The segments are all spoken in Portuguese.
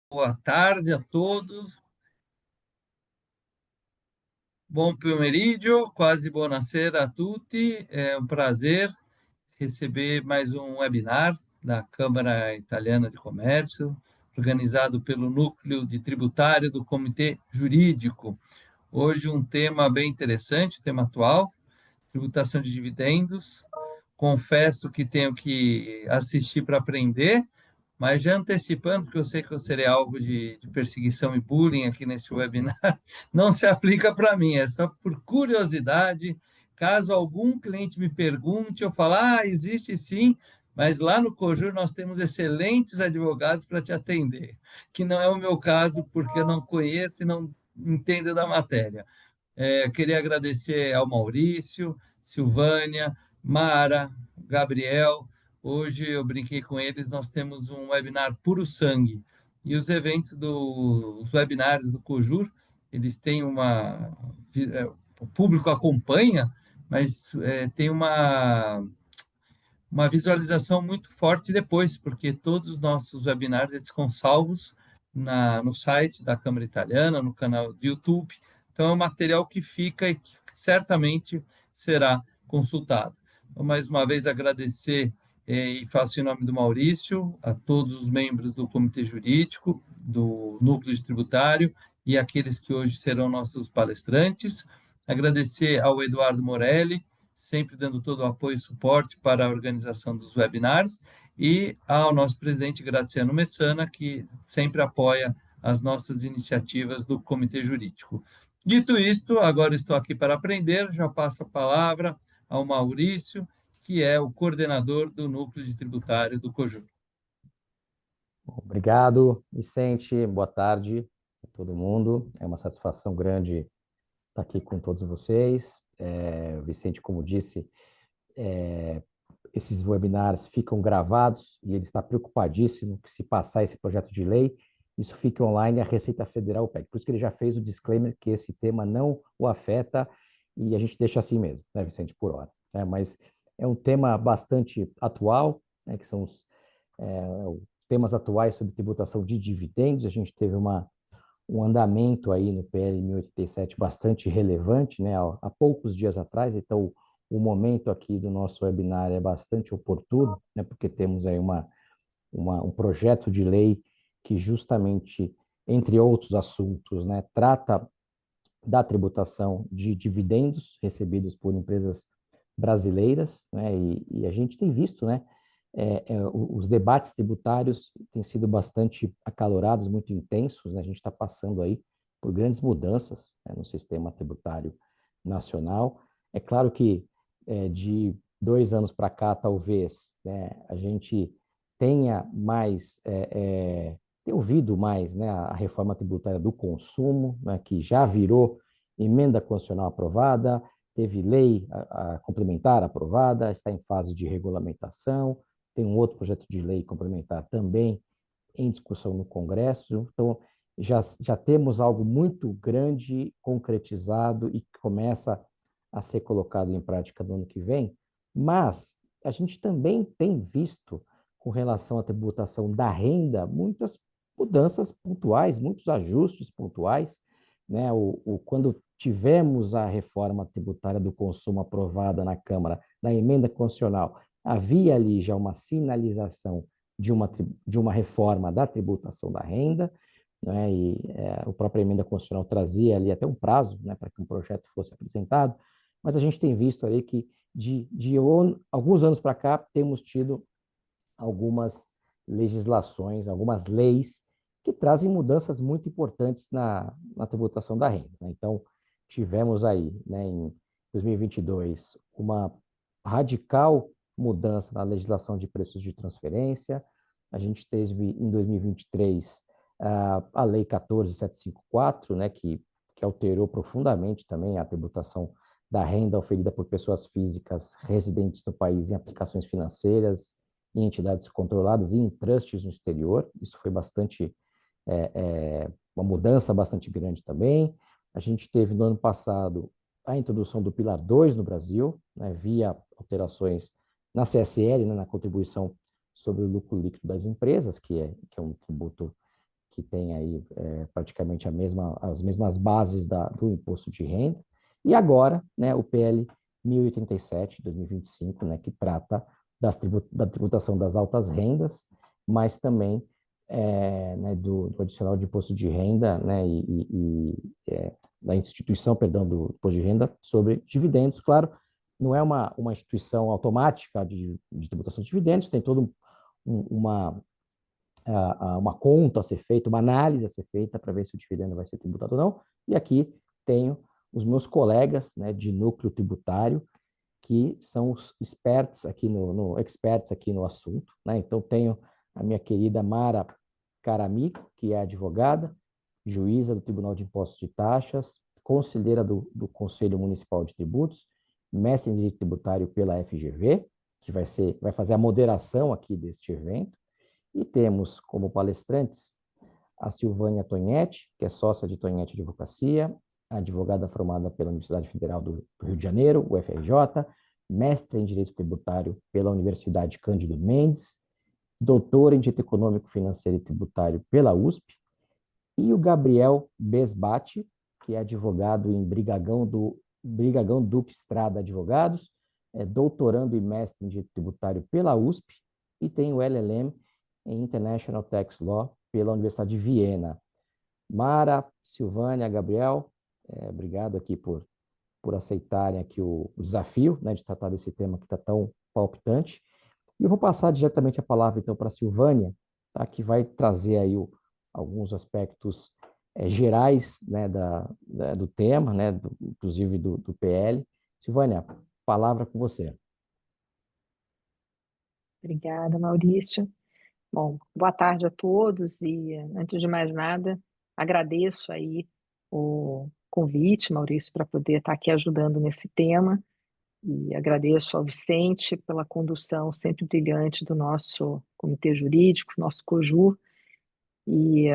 Boa tarde a todos. Buon pomeriggio, quase buonasera a tutti. É um prazer receber mais um webinar da Câmara Italiana de Comércio, organizado pelo Núcleo de Tributário do Comitê Jurídico. Hoje um tema bem interessante, tema atual, tributação de dividendos. Confesso que tenho que assistir para aprender, mas já antecipando, porque eu sei que eu serei alvo de perseguição e bullying aqui nesse webinar, não se aplica para mim, é só por curiosidade. Caso algum cliente me pergunte, eu falo, existe sim, mas lá no Cojur nós temos excelentes advogados para te atender, que não é o meu caso, porque eu não conheço e não entendo da matéria. Queria agradecer ao Maurício, Silvânia, Mara, Gabriel. Hoje eu brinquei com eles, nós temos um webinar puro sangue. E os eventos os webinários do Cojur, eles têm o público acompanha, mas tem uma visualização muito forte depois, porque todos os nossos webinars eles ficam salvos no site da Câmara Italiana, no canal do YouTube. Então, é um material que fica e que certamente será consultado. Então, mais uma vez, agradecer e faço em nome do Maurício, a todos os membros do Comitê Jurídico, do Núcleo de Tributário e aqueles que hoje serão nossos palestrantes. Agradecer ao Eduardo Morelli, sempre dando todo o apoio e suporte para a organização dos webinars, e ao nosso presidente Graziano Messana, que sempre apoia as nossas iniciativas do Comitê Jurídico. Dito isto, agora estou aqui para aprender, já passo a palavra ao Maurício, que é o coordenador do Núcleo de Tributário do COJUR. Obrigado, Vicente. Boa tarde a todo mundo. É uma satisfação grande estar aqui com todos vocês. Vicente, como disse, esses webinars ficam gravados e ele está preocupadíssimo que, se passar esse projeto de lei, isso fique online e a Receita Federal pede. Por isso que ele já fez o disclaimer que esse tema não o afeta e a gente deixa assim mesmo, né, Vicente, por hora. Mas é um tema bastante atual, né, que são os temas atuais sobre tributação de dividendos. A gente teve um andamento aí no PL 1087 bastante relevante, né, há poucos dias atrás, então o momento aqui do nosso webinar é bastante oportuno, né, porque temos aí um projeto de lei que justamente, entre outros assuntos, né, trata da tributação de dividendos recebidos por empresas brasileiras, né, e a gente tem visto, né, os debates tributários têm sido bastante acalorados, muito intensos, né? A gente está passando aí por grandes mudanças, né, no sistema tributário nacional. É claro que de 2 anos para cá, talvez, né, a gente tenha mais, tem ouvido mais, né, a reforma tributária do consumo, né, que já virou emenda constitucional aprovada, teve lei complementar aprovada, está em fase de regulamentação, tem um outro projeto de lei complementar também em discussão no Congresso. Então, já temos algo muito grande, concretizado e que começa a ser colocado em prática no ano que vem, mas a gente também tem visto, com relação à tributação da renda, muitas mudanças pontuais, muitos ajustes pontuais, né? Quando tivemos a reforma tributária do consumo aprovada na Câmara, na emenda constitucional, havia ali já uma sinalização de uma reforma da tributação da renda, né? E a própria emenda constitucional trazia ali até um prazo, né, para que um projeto fosse apresentado, mas a gente tem visto ali que alguns anos para cá temos tido algumas legislações, algumas leis que trazem mudanças muito importantes na tributação da renda, né? Então, tivemos aí, né, em 2022, uma radical mudança na legislação de preços de transferência. A gente teve, em 2023, a Lei 14.754, né, que alterou profundamente também a tributação da renda oferida por pessoas físicas residentes no país em aplicações financeiras, em entidades controladas e em trusts no exterior. Isso foi uma mudança bastante grande também. A gente teve no ano passado a introdução do Pilar 2 no Brasil, né, via alterações na CSL, né, na contribuição sobre o lucro líquido das empresas, que é um tributo que tem aí praticamente as mesmas bases do imposto de renda, e agora, né, o PL 1087, 2025, né, que trata da tributação das altas rendas, mas também né, do adicional de imposto de renda, né, da instituição, perdão, do imposto de renda sobre dividendos. Claro, não é uma instituição automática de tributação de dividendos, tem todo uma conta a ser feita, uma análise a ser feita para ver se o dividendo vai ser tributado ou não. E aqui tenho os meus colegas, né, de núcleo tributário, que são os experts aqui no assunto, né? Então tenho a minha querida Mara Carami, que é advogada, juíza do Tribunal de Impostos e Taxas, conselheira do Conselho Municipal de Tributos, mestre em Direito Tributário pela FGV, que vai fazer a moderação aqui deste evento. E temos como palestrantes a Silvânia Tonietti, que é sócia de Tonietti Advocacia, advogada formada pela Universidade Federal do Rio de Janeiro, UFRJ, mestre em Direito Tributário pela Universidade Cândido Mendes, doutora em Direito Econômico, Financeiro e Tributário pela USP, e o Gabriel Besbate, que é advogado em Brigagão Duque Estrada Advogados, é doutorando e mestre em Direito Tributário pela USP, e tem o LLM em International Tax Law pela Universidade de Viena. Mara, Silvânia, Gabriel, obrigado aqui por aceitarem aqui o desafio, né, de tratar desse tema que está tão palpitante. E eu vou passar diretamente a palavra, então, para a Silvânia, tá, que vai trazer aí alguns aspectos gerais, né, do tema, né, inclusive do PL. Silvânia, palavra com você. Obrigada, Maurício. Bom, boa tarde a todos e, antes de mais nada, agradeço aí o convite, Maurício, para poder estar aqui ajudando nesse tema e agradeço ao Vicente pela condução sempre brilhante do nosso comitê jurídico, nosso COJUR, e,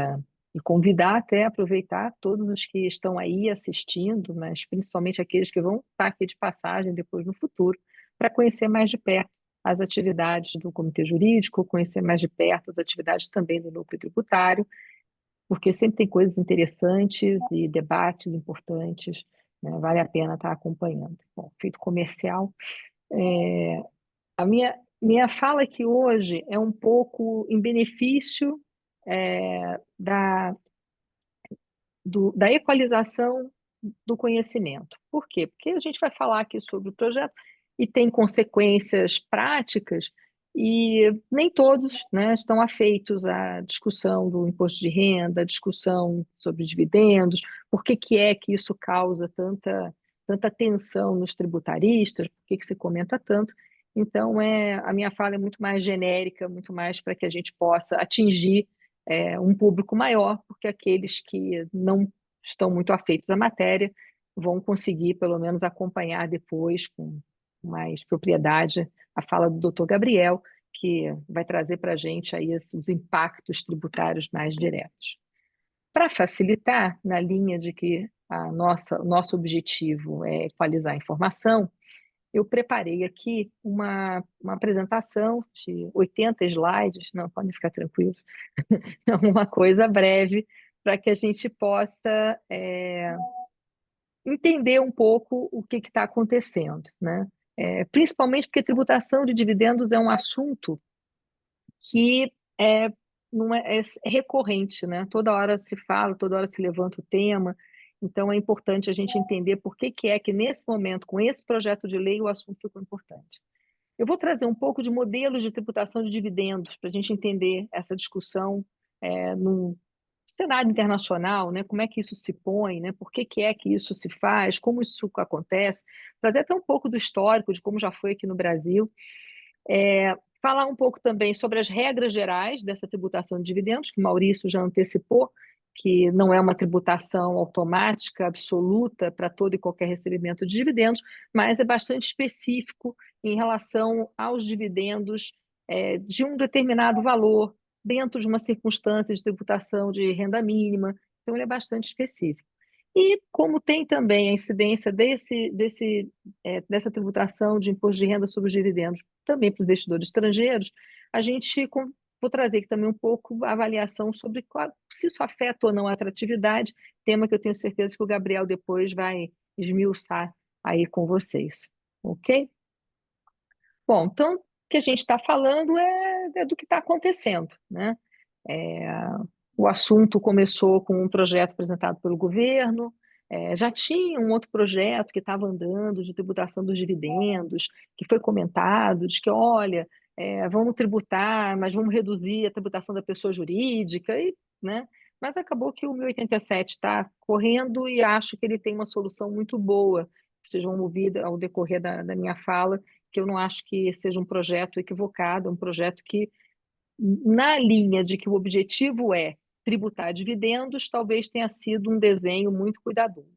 e convidar até aproveitar todos os que estão aí assistindo, mas principalmente aqueles que vão estar aqui de passagem depois no futuro, para conhecer mais de perto as atividades do Comitê Jurídico, conhecer mais de perto as atividades também do Núcleo Tributário, porque sempre tem coisas interessantes e debates importantes, né? Vale a pena estar acompanhando. Bom, feito comercial, a minha fala aqui hoje é um pouco em benefício da equalização do conhecimento. Por quê? Porque a gente vai falar aqui sobre o projeto e tem consequências práticas e nem todos, né, estão afeitos à discussão do imposto de renda, à discussão sobre dividendos, por que é que isso causa tanta tensão nos tributaristas, por que se comenta tanto. Então, a minha fala é muito mais genérica, muito mais para que a gente possa atingir um público maior, porque aqueles que não estão muito afeitos à matéria vão conseguir, pelo menos, acompanhar depois com mais propriedade a fala do doutor Gabriel, que vai trazer para a gente aí os impactos tributários mais diretos. Para facilitar, na linha de que o nosso objetivo é equalizar a informação, eu preparei aqui uma apresentação de 80 slides, não, podem ficar tranquilos, uma coisa breve, para que a gente possa entender um pouco o que está acontecendo, né? Principalmente porque tributação de dividendos é um assunto que não é recorrente, né? Toda hora se fala, toda hora se levanta o tema, então é importante a gente entender por que é que, nesse momento, com esse projeto de lei, o assunto ficou importante. Eu vou trazer um pouco de modelos de tributação de dividendos para a gente entender essa discussão num cenário internacional, né? Como é que isso se põe, né? Por que é que isso se faz, como isso acontece, trazer até um pouco do histórico de como já foi aqui no Brasil. Falar um pouco também sobre as regras gerais dessa tributação de dividendos, que o Maurício já antecipou, que não é uma tributação automática, absoluta, para todo e qualquer recebimento de dividendos, mas é bastante específico em relação aos dividendos de um determinado valor, dentro de uma circunstância de tributação de renda mínima, então ele é bastante específico. E como tem também a incidência dessa tributação de imposto de renda sobre os dividendos também para os investidores estrangeiros, a gente vou trazer aqui também um pouco a avaliação sobre se isso afeta ou não a atratividade, tema que eu tenho certeza que o Gabriel depois vai esmiuçar aí com vocês, ok? Bom, então, o que a gente está falando é do que está acontecendo, né? O assunto começou com um projeto apresentado pelo governo, já tinha um outro projeto que estava andando de tributação dos dividendos, que foi comentado, de que, olha, vamos tributar, mas vamos reduzir a tributação da pessoa jurídica, né? Mas acabou que o 1087 está correndo e acho que ele tem uma solução muito boa, que vocês vão ouvir ao decorrer da minha fala, que eu não acho que seja um projeto equivocado, é um projeto que, na linha de que o objetivo é tributar dividendos, talvez tenha sido um desenho muito cuidadoso.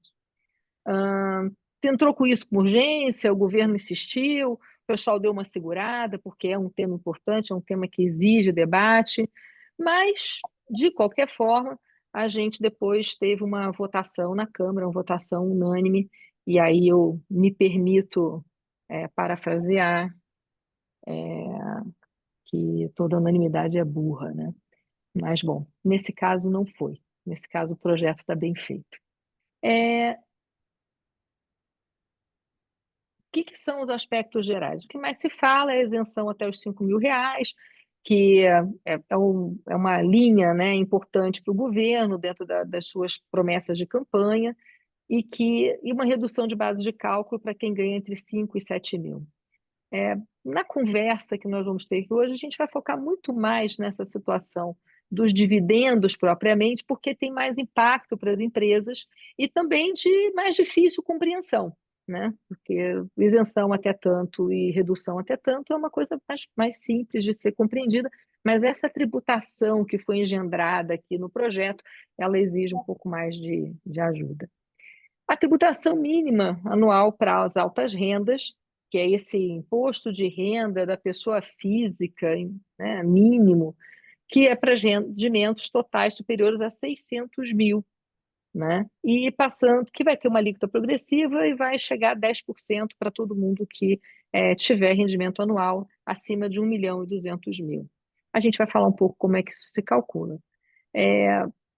Entrou com isso com urgência, o governo insistiu, o pessoal deu uma segurada, porque é um tema importante, é um tema que exige debate, mas, de qualquer forma, a gente depois teve uma votação na Câmara, uma votação unânime, e aí eu me permito parafrasear que toda unanimidade é burra, né? Mas, bom, nesse caso não foi. Nesse caso, o projeto está bem feito. O que são os aspectos gerais? O que mais se fala é a isenção até os R$ 5.000, que é uma linha, né, importante para o governo dentro das suas promessas de campanha, e uma redução de base de cálculo para quem ganha entre 5 e 7 mil. Na conversa que nós vamos ter aqui hoje, a gente vai focar muito mais nessa situação dos dividendos propriamente, porque tem mais impacto para as empresas e também de mais difícil compreensão, né? Porque isenção até tanto e redução até tanto é uma coisa mais simples de ser compreendida, mas essa tributação que foi engendrada aqui no projeto, ela exige um pouco mais de ajuda. A tributação mínima anual para as altas rendas, que é esse imposto de renda da pessoa física, né, mínimo, que é para rendimentos totais superiores a 600 mil, né? E passando, que vai ter uma alíquota progressiva e vai chegar a 10% para todo mundo que tiver rendimento anual acima de 1.200.000. A gente vai falar um pouco como é que isso se calcula.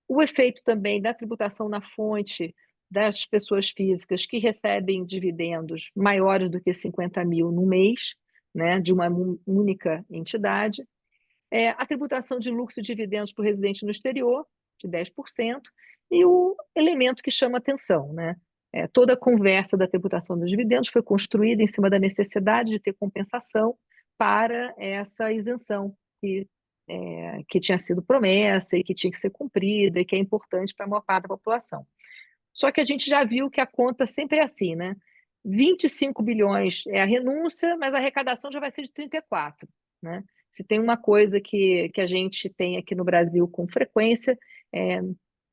O efeito também da tributação na fonte das pessoas físicas que recebem dividendos maiores do que 50 mil no mês, né, de uma única entidade. A tributação de lucros e dividendos para o residente no exterior, de 10%, e o elemento que chama atenção, né? Toda a conversa da tributação dos dividendos foi construída em cima da necessidade de ter compensação para essa isenção que tinha sido promessa e que tinha que ser cumprida e que é importante para a maior parte da população. Só que a gente já viu que a conta sempre é assim, né? 25 bilhões é a renúncia, mas a arrecadação já vai ser de 34, né? Se tem uma coisa que a gente tem aqui no Brasil com frequência,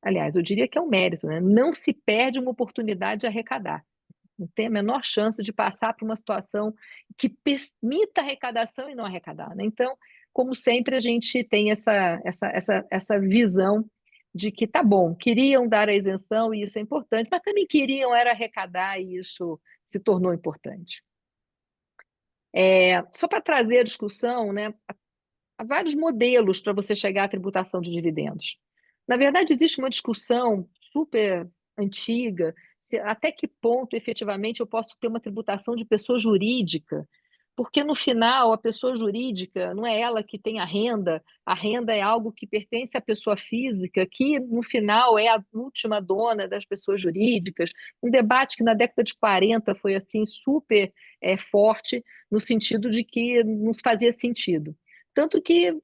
aliás, eu diria que é um mérito, né? Não se perde uma oportunidade de arrecadar. Não tem a menor chance de passar por uma situação que permita arrecadação e não arrecadar, né? Então, como sempre, a gente tem essa visão de que tá bom, queriam dar a isenção e isso é importante, mas também queriam era arrecadar e isso se tornou importante. Só para trazer a discussão, né, há vários modelos para você chegar à tributação de dividendos. Na verdade, existe uma discussão super antiga, até que ponto efetivamente eu posso ter uma tributação de pessoa jurídica, porque no final a pessoa jurídica não é ela que tem a renda é algo que pertence à pessoa física, que no final é a última dona das pessoas jurídicas. Um debate que na década de 40 foi assim super forte, no sentido de que não fazia sentido. Tanto que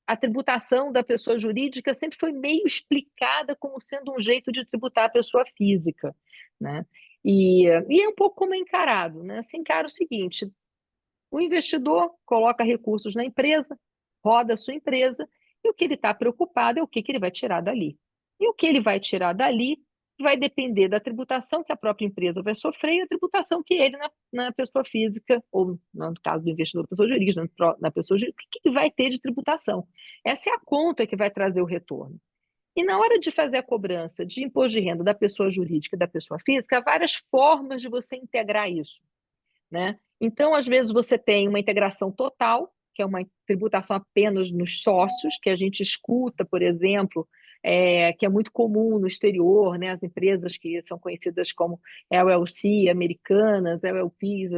a tributação da pessoa jurídica sempre foi meio explicada como sendo um jeito de tributar a pessoa física, né? E é um pouco como é encarado, né? Se encara o seguinte: o investidor coloca recursos na empresa, roda a sua empresa, e o que ele está preocupado é o que ele vai tirar dali. E o que ele vai tirar dali vai depender da tributação que a própria empresa vai sofrer e a tributação que ele, na pessoa física, ou no caso do investidor, pessoa jurídica, na pessoa jurídica, o que ele vai ter de tributação. Essa é a conta que vai trazer o retorno. E na hora de fazer a cobrança de imposto de renda da pessoa jurídica e da pessoa física, há várias formas de você integrar isso, né? Então, às vezes, você tem uma integração total, que é uma tributação apenas nos sócios, que a gente escuta, por exemplo, que é muito comum no exterior, né? As empresas que são conhecidas como LLC, americanas, LLPs,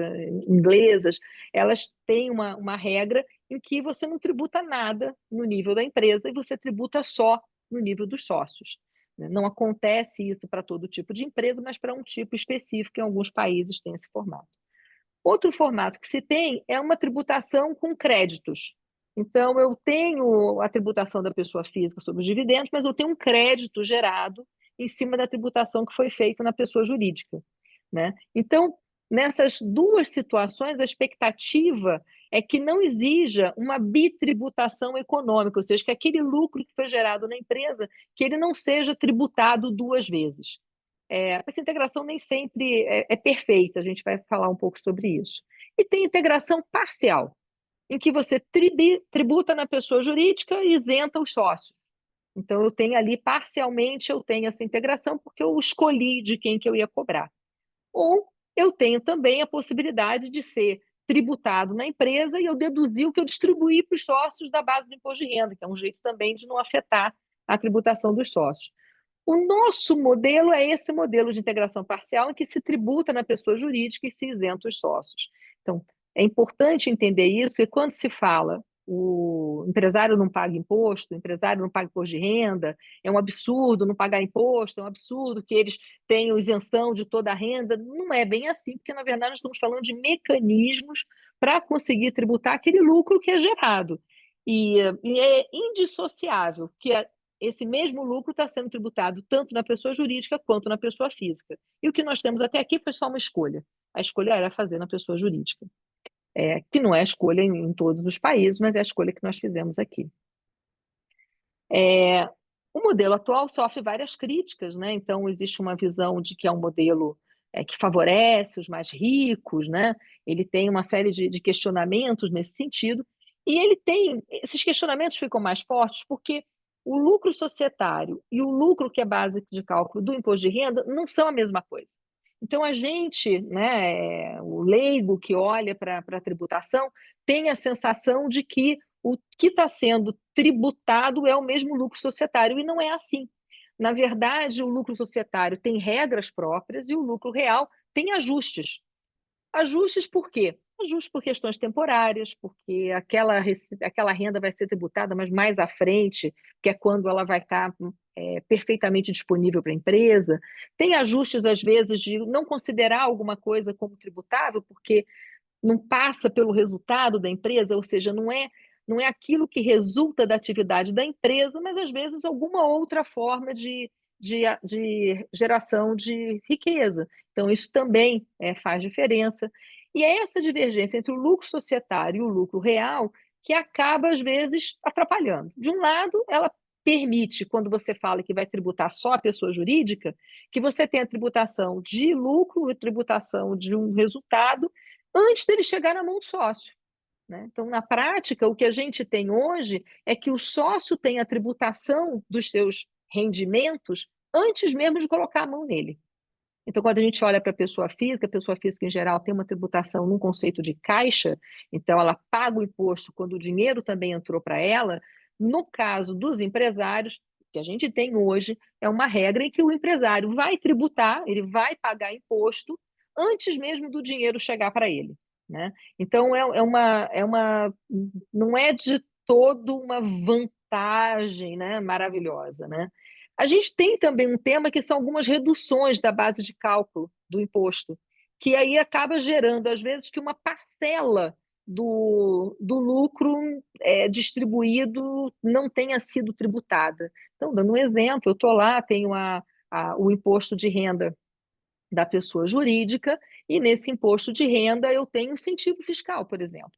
inglesas, elas têm uma regra em que você não tributa nada no nível da empresa e você tributa só no nível dos sócios. Não acontece isso para todo tipo de empresa, mas para um tipo específico, em alguns países tem esse formato. Outro formato que se tem é uma tributação com créditos. Então, eu tenho a tributação da pessoa física sobre os dividendos, mas eu tenho um crédito gerado em cima da tributação que foi feita na pessoa jurídica, né? Então, nessas duas situações, a expectativa é que não exija uma bitributação econômica, ou seja, que aquele lucro que foi gerado na empresa, que ele não seja tributado duas vezes. Essa integração nem sempre é perfeita, a gente vai falar um pouco sobre isso. E tem integração parcial, em que você tributa na pessoa jurídica e isenta os sócios. Então, eu tenho ali, parcialmente, eu tenho essa integração porque eu escolhi de quem que eu ia cobrar. Ou eu tenho também a possibilidade de ser tributado na empresa e eu deduzir o que eu distribuí para os sócios da base do imposto de renda, que é um jeito também de não afetar a tributação dos sócios. O nosso modelo é esse modelo de integração parcial em que se tributa na pessoa jurídica e se isenta os sócios. Então, é importante entender isso, porque quando se fala o empresário não paga imposto, o empresário não paga imposto de renda, é um absurdo não pagar imposto, é um absurdo que eles tenham isenção de toda a renda, não é bem assim, porque na verdade nós estamos falando de mecanismos para conseguir tributar aquele lucro que é gerado. E é indissociável que esse mesmo lucro está sendo tributado tanto na pessoa jurídica quanto na pessoa física. E o que nós temos até aqui foi só uma escolha. A escolha era fazer na pessoa jurídica, que não é a escolha em todos os países, mas é a escolha que nós fizemos aqui. O modelo atual sofre várias críticas, né? Então, existe uma visão de que é um modelo que favorece os mais ricos, né? Ele tem uma série de questionamentos nesse sentido, e esses questionamentos ficam mais fortes porque o lucro societário e o lucro que é base de cálculo do imposto de renda não são a mesma coisa. Então, a gente, né, o leigo que olha para a tributação, tem a sensação de que o que está sendo tributado é o mesmo lucro societário, e não é assim. Na verdade, o lucro societário tem regras próprias e o lucro real tem ajustes. Ajustes por quê? Ajustes por questões temporárias, porque aquela renda vai ser tributada, mas mais à frente, que é quando ela vai estar perfeitamente disponível para a empresa. Tem ajustes, às vezes, de não considerar alguma coisa como tributável, porque não passa pelo resultado da empresa, ou seja, não é aquilo que resulta da atividade da empresa, mas às vezes alguma outra forma de geração de riqueza. Então, isso também faz diferença. E é essa divergência entre o lucro societário e o lucro real que acaba, às vezes, atrapalhando. De um lado, ela permite, quando você fala que vai tributar só a pessoa jurídica, que você tenha tributação de lucro e tributação de um resultado antes dele chegar na mão do sócio, né? Então, na prática, o que a gente tem hoje é que o sócio tem a tributação dos seus rendimentos antes mesmo de colocar a mão nele. Então, quando a gente olha para a pessoa física, em geral, tem uma tributação num conceito de caixa, então ela paga o imposto quando o dinheiro também entrou para ela. No caso dos empresários, o que a gente tem hoje é uma regra em que o empresário vai tributar, ele vai pagar imposto antes mesmo do dinheiro chegar para ele, né? Então, não é de todo uma vantagem, né, maravilhosa, né? A gente tem também um tema que são algumas reduções da base de cálculo do imposto, que aí acaba gerando, às vezes, que uma parcela do lucro distribuído não tenha sido tributada. Então, dando um exemplo, eu estou lá, tenho o imposto de renda da pessoa jurídica, e nesse imposto de renda eu tenho incentivo fiscal, por exemplo,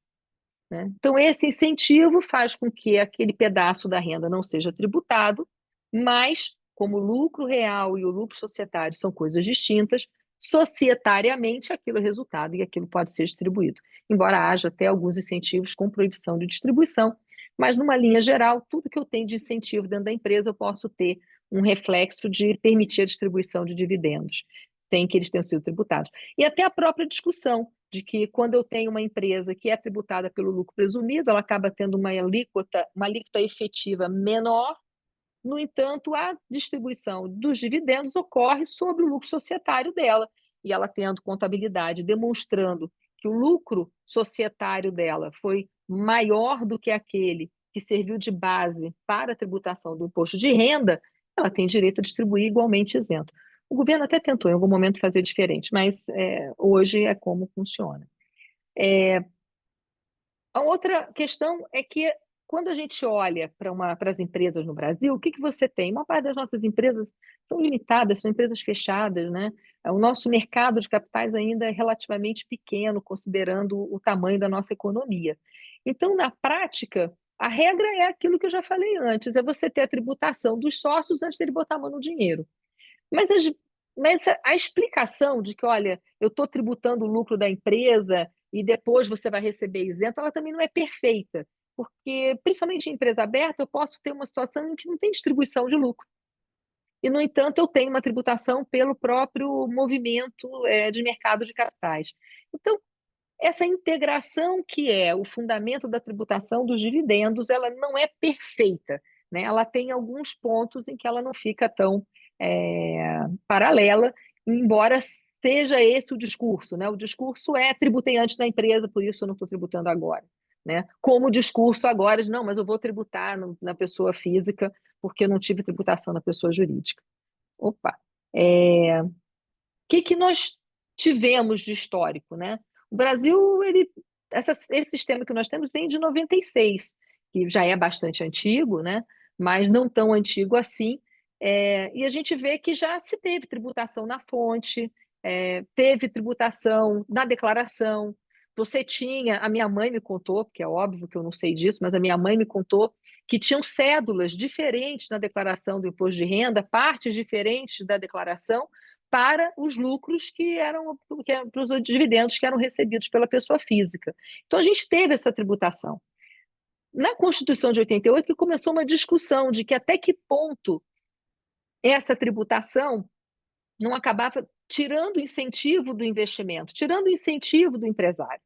né? Então, esse incentivo faz com que aquele pedaço da renda não seja tributado, mas, como o lucro real e o lucro societário são coisas distintas, societariamente aquilo é resultado e aquilo pode ser distribuído. Embora haja até alguns incentivos com proibição de distribuição, mas, numa linha geral, tudo que eu tenho de incentivo dentro da empresa, eu posso ter um reflexo de permitir a distribuição de dividendos, sem que eles tenham sido tributados. E até a própria discussão de que quando eu tenho uma empresa que é tributada pelo lucro presumido, ela acaba tendo uma alíquota efetiva menor. No entanto, a distribuição dos dividendos ocorre sobre o lucro societário dela, e ela tendo contabilidade demonstrando que o lucro societário dela foi maior do que aquele que serviu de base para a tributação do imposto de renda, ela tem direito a distribuir igualmente isento. O governo até tentou em algum momento fazer diferente, mas hoje é como funciona. A outra questão é que, quando a gente olha para as empresas no Brasil, o que você tem? Uma parte das nossas empresas são limitadas, são empresas fechadas, né? O nosso mercado de capitais ainda é relativamente pequeno, considerando o tamanho da nossa economia. Então, na prática, a regra é aquilo que eu já falei antes, é você ter a tributação dos sócios antes dele botar a mão no dinheiro. Mas, mas a explicação de que, olha, eu estou tributando o lucro da empresa e depois você vai receber isento, ela também não é perfeita, porque, principalmente em empresa aberta, eu posso ter uma situação em que não tem distribuição de lucro. E, no entanto, eu tenho uma tributação pelo próprio movimento de mercado de capitais. Então, essa integração que é o fundamento da tributação dos dividendos, ela não é perfeita, né? Ela tem alguns pontos em que ela não fica tão paralela, embora seja esse o discurso, né? O discurso é tributei antes da empresa, por isso eu não estou tributando agora, né? Como o discurso agora de não, mas eu vou tributar na pessoa física porque eu não tive tributação na pessoa jurídica. Opa! O que nós tivemos de histórico, né? O Brasil, esse sistema que nós temos vem de 96, que já é bastante antigo, né? Mas não tão antigo assim. E a gente vê que já se teve tributação na fonte, teve tributação na declaração. Você tinha, a minha mãe me contou, porque é óbvio que eu não sei disso, mas a minha mãe me contou que tinham cédulas diferentes na declaração do imposto de renda, partes diferentes da declaração, para os lucros para os dividendos que eram recebidos pela pessoa física. Então, a gente teve essa tributação. Na Constituição de 88, que começou uma discussão de que até que ponto essa tributação não acabava tirando o incentivo do investimento, tirando o incentivo do empresário.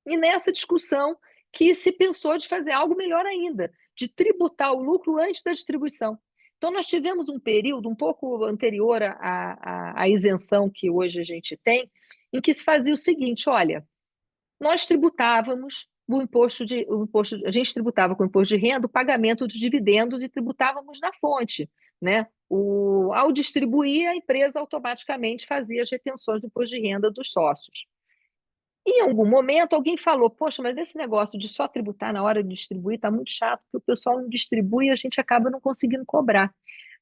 E nessa discussão que se pensou de fazer algo melhor ainda, de tributar o lucro antes da distribuição. Então, nós tivemos um período um pouco anterior à isenção que hoje a gente tem, em que se fazia o seguinte: olha, nós tributávamos a gente tributava com o imposto de renda o pagamento dos dividendos e tributávamos na fonte, né? Ao distribuir, a empresa automaticamente fazia as retenções do imposto de renda dos sócios. Em algum momento, alguém falou: poxa, mas esse negócio de só tributar na hora de distribuir está muito chato, porque o pessoal não distribui e a gente acaba não conseguindo cobrar.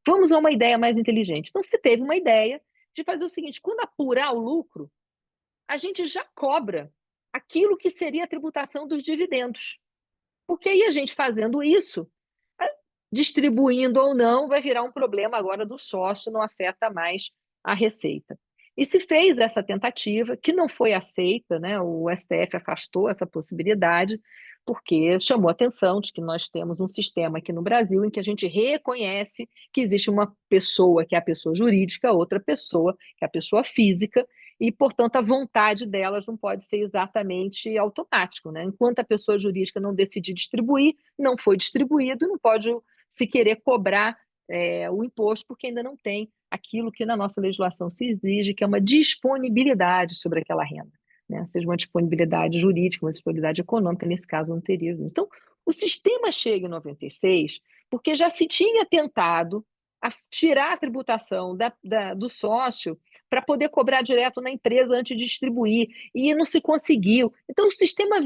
Vamos a uma ideia mais inteligente. Então, você teve uma ideia de fazer o seguinte: quando apurar o lucro, a gente já cobra aquilo que seria a tributação dos dividendos. Porque aí a gente fazendo isso, distribuindo ou não, vai virar um problema agora do sócio, não afeta mais a receita. E se fez essa tentativa, que não foi aceita, né? O STF afastou essa possibilidade, porque chamou a atenção de que nós temos um sistema aqui no Brasil em que a gente reconhece que existe uma pessoa que é a pessoa jurídica, outra pessoa que é a pessoa física, e, portanto, a vontade delas não pode ser exatamente automático, né? Enquanto a pessoa jurídica não decidir distribuir, não foi distribuído, não pode se querer cobrar o imposto, porque ainda não tem aquilo que na nossa legislação se exige, que é uma disponibilidade sobre aquela renda, né? Seja uma disponibilidade jurídica, uma disponibilidade econômica, nesse caso não teria. Então, o sistema chega em 96 porque já se tinha tentado a tirar a tributação do sócio para poder cobrar direto na empresa antes de distribuir, e não se conseguiu. Então, o sistema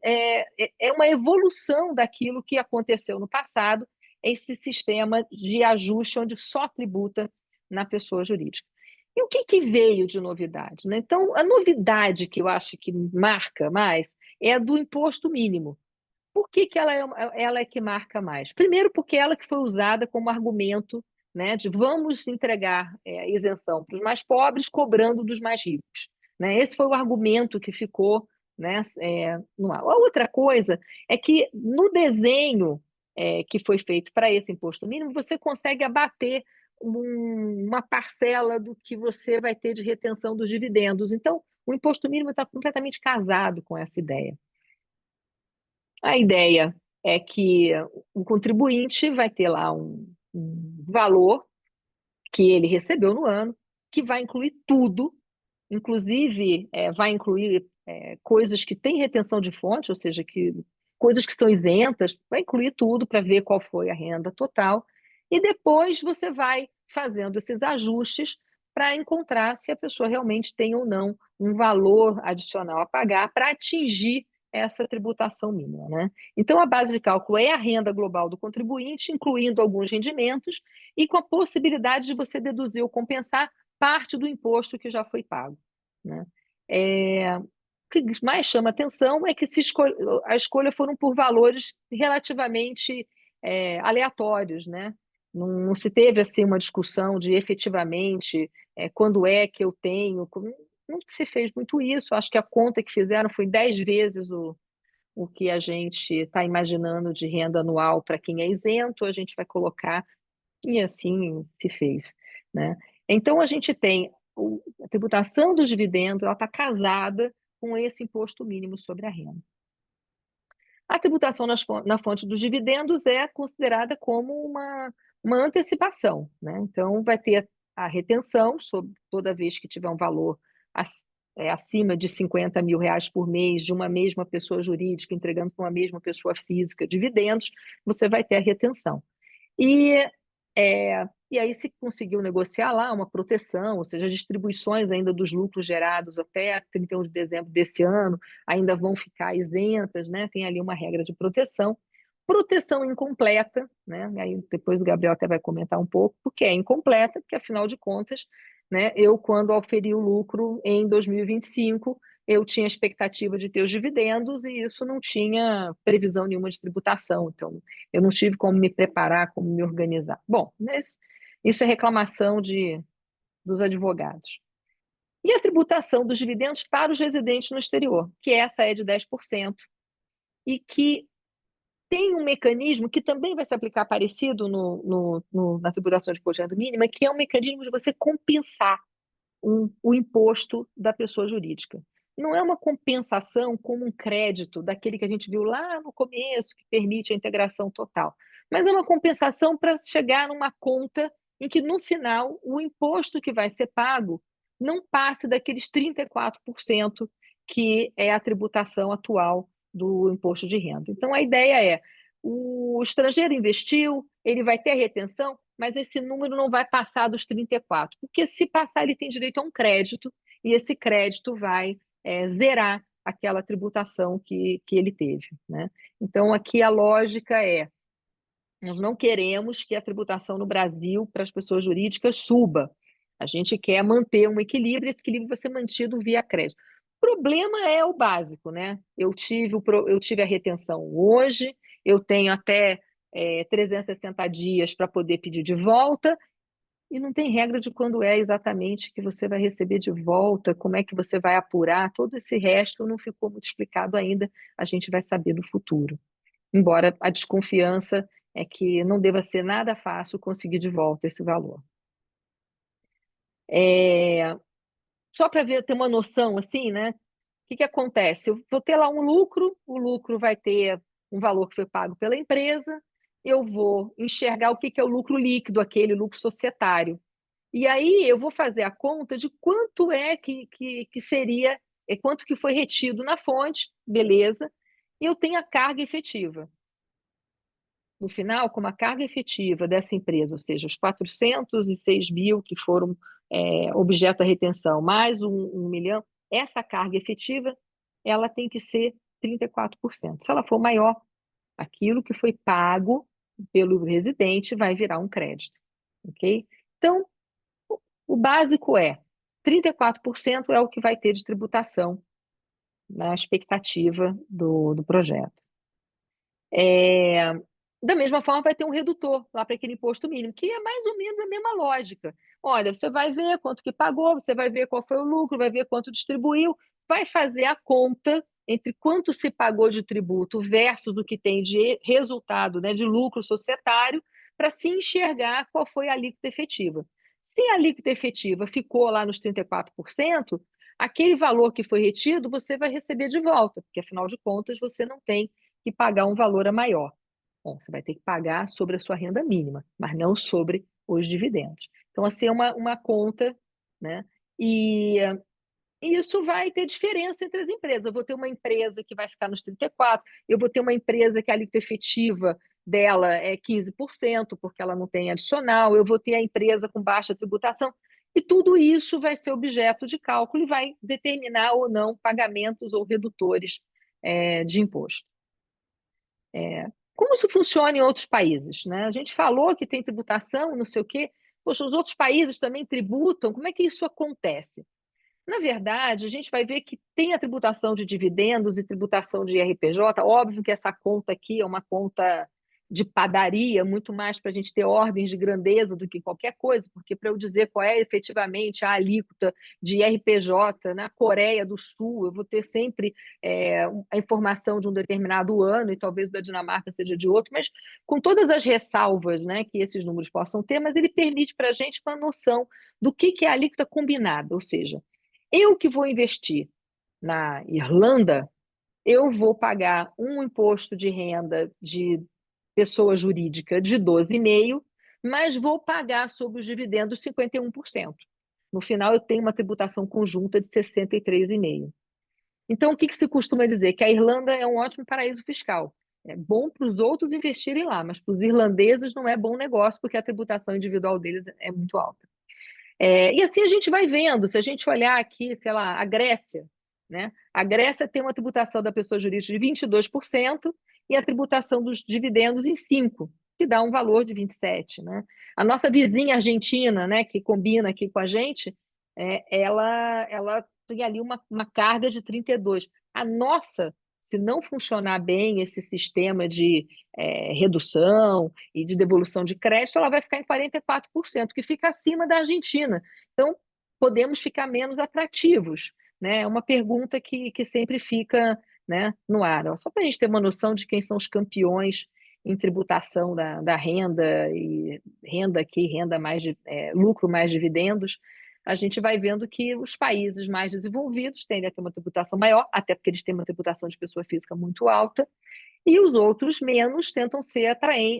é uma evolução daquilo que aconteceu no passado, esse sistema de ajuste onde só tributa na pessoa jurídica. E o que veio de novidade, né? Então, a novidade que eu acho que marca mais é a do imposto mínimo. Por que ela é que marca mais? Primeiro, porque ela que foi usada como argumento, né, de vamos entregar isenção para os mais pobres, cobrando dos mais ricos, né? Esse foi o argumento que ficou, né, no ar. A outra coisa é que no desenho que foi feito para esse imposto mínimo, você consegue abater uma parcela do que você vai ter de retenção dos dividendos. Então, O imposto mínimo está completamente casado com essa ideia. A ideia é que o contribuinte vai ter lá um valor que ele recebeu no ano, que vai incluir tudo, inclusive vai incluir coisas que têm retenção de fonte, ou seja, coisas que estão isentas, vai incluir tudo para ver qual foi a renda total, e depois você vai fazendo esses ajustes para encontrar se a pessoa realmente tem ou não um valor adicional a pagar para atingir essa tributação mínima, né? Então, a base de cálculo é a renda global do contribuinte, incluindo alguns rendimentos, e com a possibilidade de você deduzir ou compensar parte do imposto que já foi pago, né? O que mais chama atenção é que a escolha foram por valores relativamente aleatórios, né? Não se teve assim uma discussão de efetivamente quando é que eu tenho, não se fez muito isso. Acho que a conta que fizeram foi 10 vezes o que a gente está imaginando de renda anual para quem é isento, a gente vai colocar, e assim se fez, né? Então, a gente tem a tributação dos dividendos, ela está casada com esse imposto mínimo sobre a renda. A tributação na fonte dos dividendos é considerada como uma antecipação, né? Então, vai ter a retenção sobre toda vez que tiver um valor acima de R$ 50.000 por mês de uma mesma pessoa jurídica entregando para uma mesma pessoa física dividendos, você vai ter a retenção. E aí se conseguiu negociar lá uma proteção, ou seja, as distribuições ainda dos lucros gerados até 31 de dezembro desse ano ainda vão ficar isentas, né? Tem ali uma regra de proteção. Proteção incompleta, né? Aí depois o Gabriel até vai comentar um pouco, porque é incompleta, porque afinal de contas, né, eu quando auferi o lucro em 2025, eu tinha expectativa de ter os dividendos e isso não tinha previsão nenhuma de tributação, então eu não tive como me preparar, como me organizar. Bom, mas isso é reclamação dos advogados. E a tributação dos dividendos para os residentes no exterior, que essa é de 10%, e que tem um mecanismo que também vai se aplicar parecido na tributação de imposto de renda mínima, que é um mecanismo de você compensar o imposto da pessoa jurídica. Não é uma compensação como um crédito, daquele que a gente viu lá no começo, que permite a integração total, mas é uma compensação para chegar numa conta em que, no final, o imposto que vai ser pago não passe daqueles 34% que é a tributação atual do imposto de renda. Então, a ideia é, o estrangeiro investiu, ele vai ter retenção, mas esse número não vai passar dos 34, porque se passar ele tem direito a um crédito, e esse crédito vai zerar aquela tributação que ele teve, né? Então, aqui a lógica é, nós não queremos que a tributação no Brasil para as pessoas jurídicas suba. A gente quer manter um equilíbrio, e esse equilíbrio vai ser mantido via crédito. O problema é o básico, né? Eu tive a retenção hoje, eu tenho até 360 dias para poder pedir de volta, e não tem regra de quando é exatamente que você vai receber de volta, como é que você vai apurar, todo esse resto não ficou muito explicado ainda, a gente vai saber no futuro. Embora a desconfiança é que não deva ser nada fácil conseguir de volta esse valor. Só para ter uma noção, assim, né? O que acontece? Eu vou ter lá um lucro, o lucro vai ter um valor que foi pago pela empresa, eu vou enxergar o que é o lucro líquido, aquele lucro societário. E aí eu vou fazer a conta de quanto é que seria, quanto que foi retido na fonte, beleza, e eu tenho a carga efetiva. No final, como a carga efetiva dessa empresa, ou seja, os 406 mil que foram objeto da retenção, mais 1 milhão, essa carga efetiva ela tem que ser 34%. Se ela for maior, aquilo que foi pago pelo residente vai virar um crédito. Ok? Então, o básico é 34% é o que vai ter de tributação na expectativa do projeto. Da mesma forma, vai ter um redutor lá para aquele imposto mínimo, que é mais ou menos a mesma lógica. Olha, você vai ver quanto que pagou, você vai ver qual foi o lucro, vai ver quanto distribuiu, vai fazer a conta entre quanto se pagou de tributo versus o que tem de resultado, né, de lucro societário, para se enxergar qual foi a alíquota efetiva. Se a alíquota efetiva ficou lá nos 34%, aquele valor que foi retido, você vai receber de volta, porque afinal de contas você não tem que pagar um valor a maior. Bom, você vai ter que pagar sobre a sua renda mínima, mas não sobre os dividendos. Então, assim, é uma conta, né? E isso vai ter diferença entre as empresas. Eu vou ter uma empresa que vai ficar nos 34%, eu vou ter uma empresa que a alíquota efetiva dela é 15%, porque ela não tem adicional, eu vou ter a empresa com baixa tributação, e tudo isso vai ser objeto de cálculo e vai determinar ou não pagamentos ou redutores de imposto. Como isso funciona em outros países, né? A gente falou que tem tributação, não sei o quê. Poxa, os outros países também tributam. Como é que isso acontece? Na verdade, a gente vai ver que tem a tributação de dividendos e tributação de IRPJ. Óbvio que essa conta aqui é uma conta de padaria, muito mais para a gente ter ordens de grandeza do que qualquer coisa, porque para eu dizer qual é efetivamente a alíquota de IRPJ na Coreia do Sul, eu vou ter sempre a informação de um determinado ano, e talvez o da Dinamarca seja de outro, mas com todas as ressalvas, né, que esses números possam ter, mas ele permite para a gente uma noção do que é a alíquota combinada, ou seja, eu que vou investir na Irlanda, eu vou pagar um imposto de renda de pessoa jurídica de 12,5%, mas vou pagar sobre os dividendos 51%. No final, eu tenho uma tributação conjunta de 63,5%. Então, o que se costuma dizer? Que a Irlanda é um ótimo paraíso fiscal. É bom para os outros investirem lá, mas para os irlandeses não é bom negócio, porque a tributação individual deles é muito alta. E assim a gente vai vendo, se a gente olhar aqui, sei lá, a Grécia, né? A Grécia tem uma tributação da pessoa jurídica de 22% e a tributação dos dividendos em 5%, que dá um valor de 27%, né? A nossa vizinha Argentina, né, que combina aqui com a gente, ela tem ali uma carga de 32%. A nossa, se não funcionar bem esse sistema de redução e de devolução de crédito, ela vai ficar em 44%, que fica acima da Argentina. Então, podemos ficar menos atrativos, né? É uma pergunta que sempre fica, né, no ar. Só para a gente ter uma noção de quem são os campeões em tributação da renda, e renda aqui, renda mais lucro mais dividendos, a gente vai vendo que os países mais desenvolvidos tendem a ter uma tributação maior, até porque eles têm uma tributação de pessoa física muito alta, e os outros menos tentam ser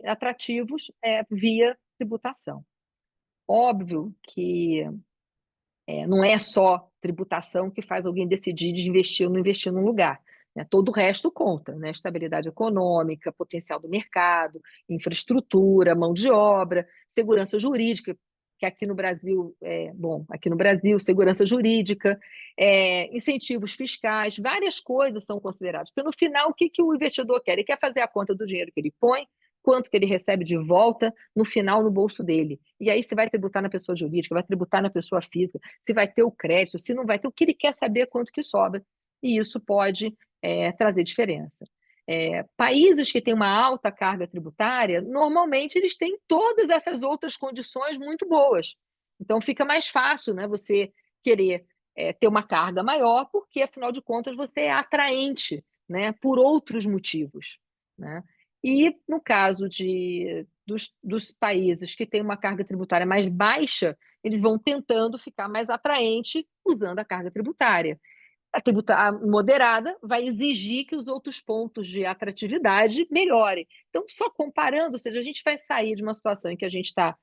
atrativos via tributação. Óbvio que não é só tributação que faz alguém decidir de investir ou não investir num lugar, né? Todo o resto conta, né? Estabilidade econômica, potencial do mercado, infraestrutura, mão de obra, segurança jurídica, que aqui no Brasil, aqui no Brasil, segurança jurídica, incentivos fiscais, várias coisas são consideradas. Porque no final, o que o investidor quer? Ele quer fazer a conta do dinheiro que ele põe, quanto que ele recebe de volta no final no bolso dele. E aí se vai tributar na pessoa jurídica, vai tributar na pessoa física, se vai ter o crédito, se não vai ter, o que ele quer saber é quanto que sobra. E isso pode trazer diferença. Países que têm uma alta carga tributária, normalmente eles têm todas essas outras condições muito boas. Então fica mais fácil, né, você querer ter uma carga maior, porque afinal de contas você é atraente, né, por outros motivos, né? E no caso dos países que têm uma carga tributária mais baixa, eles vão tentando ficar mais atraente usando a carga tributária. A moderada vai exigir que os outros pontos de atratividade melhorem. Então, só comparando, ou seja, a gente vai sair de uma situação em que a gente está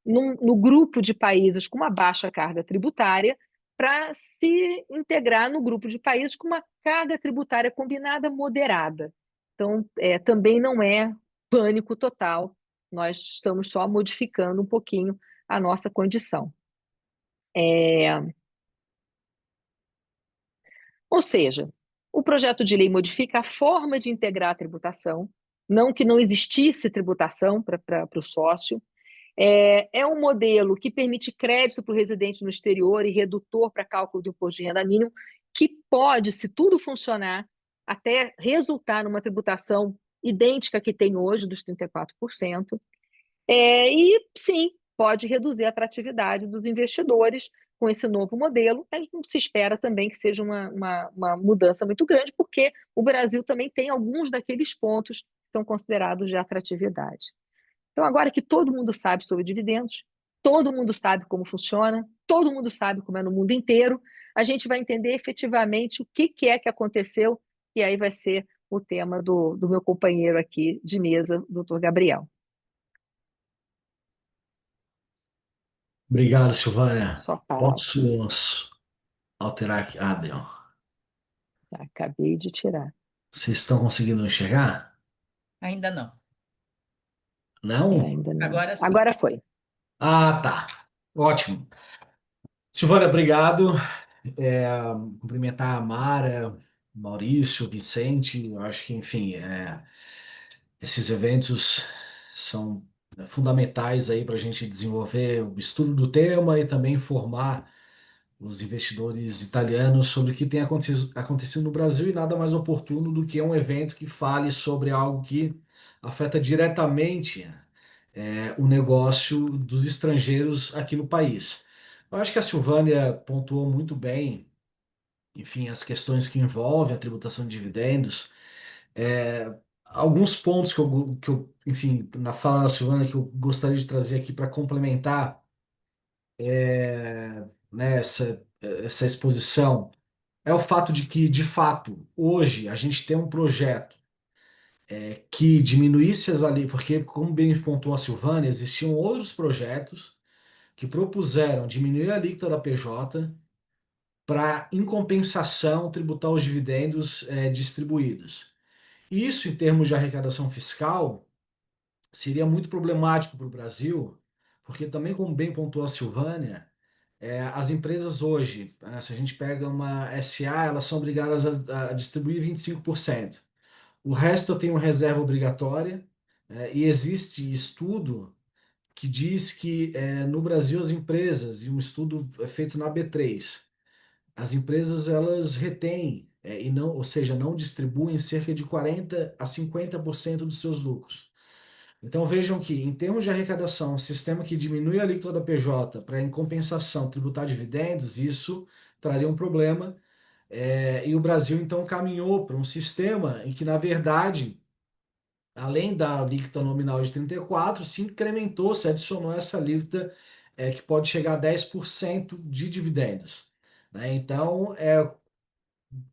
no grupo de países com uma baixa carga tributária para se integrar no grupo de países com uma carga tributária combinada moderada. Então, também não é pânico total, nós estamos só modificando um pouquinho a nossa condição. Ou seja, o projeto de lei modifica a forma de integrar a tributação, não que não existisse tributação para o sócio. É um modelo que permite crédito para o residente no exterior e redutor para cálculo do imposto de renda mínimo, que pode, se tudo funcionar, até resultar numa tributação idêntica que tem hoje, dos 34%. E, sim, pode reduzir a atratividade dos investidores com esse novo modelo, mas não se espera também que seja uma mudança muito grande, porque o Brasil também tem alguns daqueles pontos que são considerados de atratividade. Então, agora que todo mundo sabe sobre dividendos, todo mundo sabe como funciona, todo mundo sabe como é no mundo inteiro, a gente vai entender efetivamente o que é que aconteceu, e aí vai ser o tema do meu companheiro aqui de mesa, doutor Gabriel. Obrigado, Silvânia. Só parar Posso aqui. alterar aqui? Ah, deu. Acabei de tirar. Vocês estão conseguindo enxergar? Ainda não. Não? Ainda não. Agora sim. Agora foi. Ah, tá. Ótimo. Silvânia, obrigado. É, cumprimentar a Mara, Maurício, Vicente. Eu acho que, enfim, esses eventos são fundamentais aí para a gente desenvolver o estudo do tema e também informar os investidores italianos sobre o que tem acontecido no Brasil e nada mais oportuno do que um evento que fale sobre algo que afeta diretamente o negócio dos estrangeiros aqui no país. Eu acho que a Silvânia pontuou muito bem, enfim, as questões que envolvem a tributação de dividendos. É, alguns pontos enfim, na fala da Silvânia que eu gostaria de trazer aqui para complementar né, essa exposição é o fato de que, de fato, hoje a gente tem um projeto que diminuísse as ali, porque, como bem pontuou a Silvânia, existiam outros projetos que propuseram diminuir a alíquota da PJ para, em compensação, tributar os dividendos distribuídos. Isso, em termos de arrecadação fiscal, seria muito problemático para o Brasil, porque também, como bem pontuou a Silvânia, as empresas hoje, se a gente pega uma SA, elas são obrigadas a distribuir 25%. O resto eu tenho reserva obrigatória, e existe estudo que diz que no Brasil as empresas, e um estudo feito na B3, as empresas elas retêm, e não, ou seja, não distribuem cerca de 40 a 50% dos seus lucros. Então vejam que, em termos de arrecadação, um sistema que diminui a alíquota da PJ para, em compensação, tributar dividendos, isso traria um problema. E o Brasil, então, caminhou para um sistema em que, na verdade, além da alíquota nominal de 34, se incrementou, se adicionou essa alíquota que pode chegar a 10% de dividendos. Né? Então,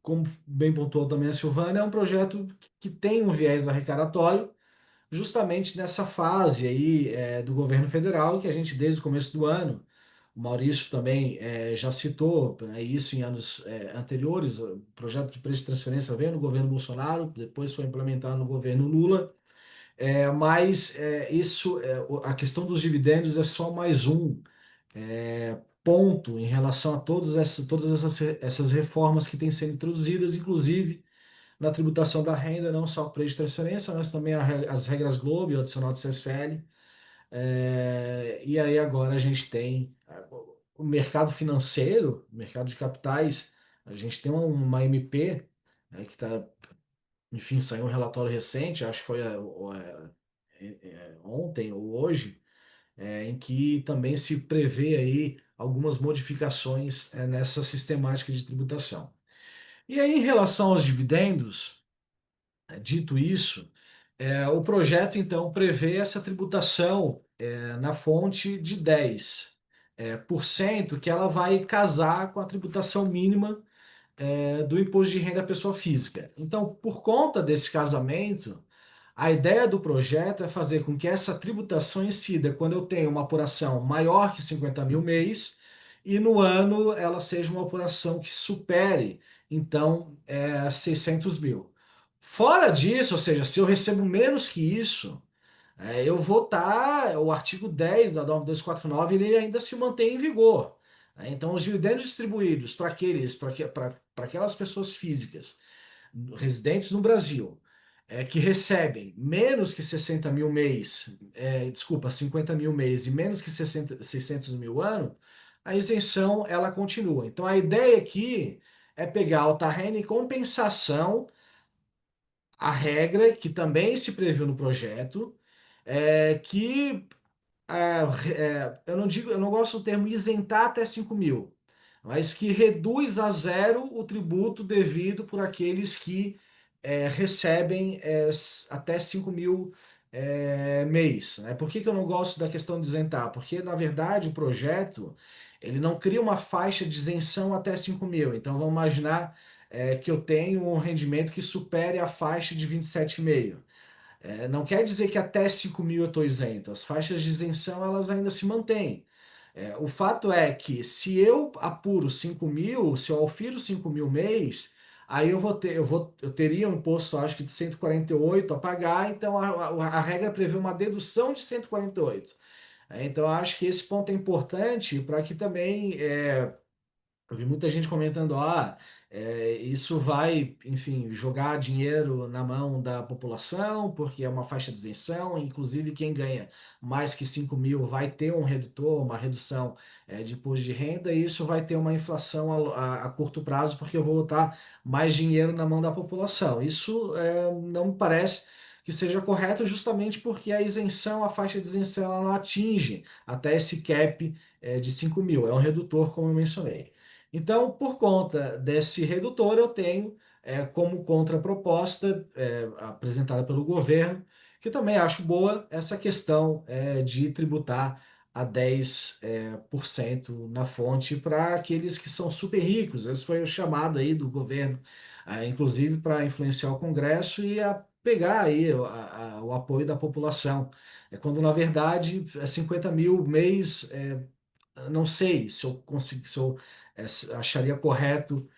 como bem pontuou também a Silvana, é um projeto que tem um viés arrecadatório, justamente nessa fase aí do governo federal, que a gente, desde o começo do ano, o Maurício também já citou isso em anos anteriores, o projeto de preço de transferência veio no governo Bolsonaro, depois foi implementado no governo Lula, mas a questão dos dividendos é só mais um ponto em relação a todas essas reformas que têm sido introduzidas, inclusive na tributação da renda, não só o preço de transferência, mas também as regras Globo e o adicional de CSL. E aí agora a gente tem o mercado financeiro, o mercado de capitais, a gente tem uma MP que está, enfim, saiu um relatório recente, acho que foi ontem ou hoje, em que também se prevê aí algumas modificações nessa sistemática de tributação. E aí, em relação aos dividendos, dito isso, o projeto então prevê essa tributação na fonte de 10%, que ela vai casar com a tributação mínima do imposto de renda à pessoa física. Então, por conta desse casamento, a ideia do projeto é fazer com que essa tributação incida quando eu tenho uma apuração maior que 50 mil mês e no ano ela seja uma apuração que supere, então, 600 mil. Fora disso, ou seja, se eu recebo menos que isso, eu vou estar, o artigo 10 da norma 249, ele ainda se mantém em vigor. Então, os dividendos distribuídos para aquelas pessoas físicas residentes no Brasil, que recebem menos que 60 mil mês, desculpa, 50 mil mês e menos que 600 mil ano, a isenção ela continua. Então a ideia aqui é pegar o terreno em compensação, a regra que também se previu no projeto, que eu não digo, eu não gosto do termo isentar até 5 mil, mas que reduz a zero o tributo devido por aqueles que recebem até 5 mil mês, né? Por que que eu não gosto da questão de isentar? Porque, na verdade, o projeto ele não cria uma faixa de isenção até 5.000. Então, vamos imaginar que eu tenho um rendimento que supere a faixa de 27,5. Não quer dizer que até 5.000 eu estou isento. As faixas de isenção elas ainda se mantêm. O fato é que se eu apuro 5.000, se eu aufiro 5.000 mês, aí eu teria um imposto, acho que de 148 a pagar, então a regra prevê uma dedução de 148. Então, eu acho que esse ponto é importante para que também eu vi muita gente comentando, isso vai, enfim, jogar dinheiro na mão da população, porque é uma faixa de isenção, inclusive quem ganha mais que 5.000 vai ter um redutor, uma redução de imposto de renda, e isso vai ter uma inflação a curto prazo, porque eu vou botar mais dinheiro na mão da população. Isso não me parece que seja correto, justamente porque a isenção, a faixa de isenção, ela não atinge até esse cap de 5.000, é um redutor, como eu mencionei. Então, por conta desse redutor, eu tenho como contraproposta apresentada pelo governo, que também acho boa, essa questão de tributar a 10% na fonte para aqueles que são super ricos. Esse foi o chamado aí do governo, inclusive para influenciar o Congresso e a pegar aí o apoio da população. Quando na verdade 50.000 mês, não sei se eu consigo, se eu acharia correto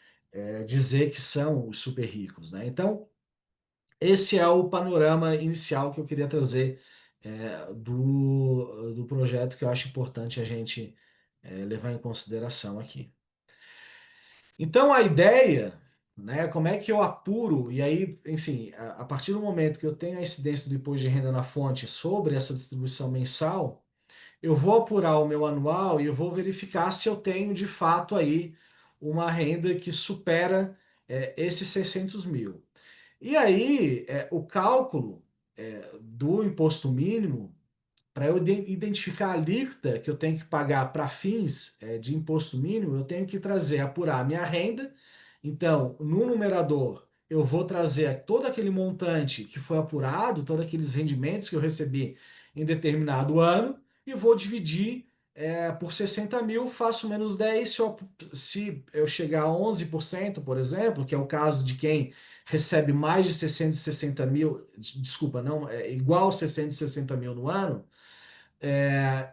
dizer que são os super ricos, né? Então, esse é o panorama inicial que eu queria trazer do projeto que eu acho importante a gente levar em consideração aqui. Então, a ideia, né, como é que eu apuro, e aí, enfim, a partir do momento que eu tenho a incidência do imposto de renda na fonte sobre essa distribuição mensal, eu vou apurar o meu anual e eu vou verificar se eu tenho de fato aí uma renda que supera esses 600.000. E aí, o cálculo do imposto mínimo, para eu identificar a alíquota que eu tenho que pagar para fins de imposto mínimo, eu tenho que apurar a minha renda. Então, no numerador, eu vou trazer todo aquele montante que foi apurado, todos aqueles rendimentos que eu recebi em determinado ano, e vou dividir por 60.000, faço menos 10. Se eu chegar a 11%, por exemplo, que é o caso de quem recebe mais de 660.000, desculpa, não, igual a 660.000 no ano,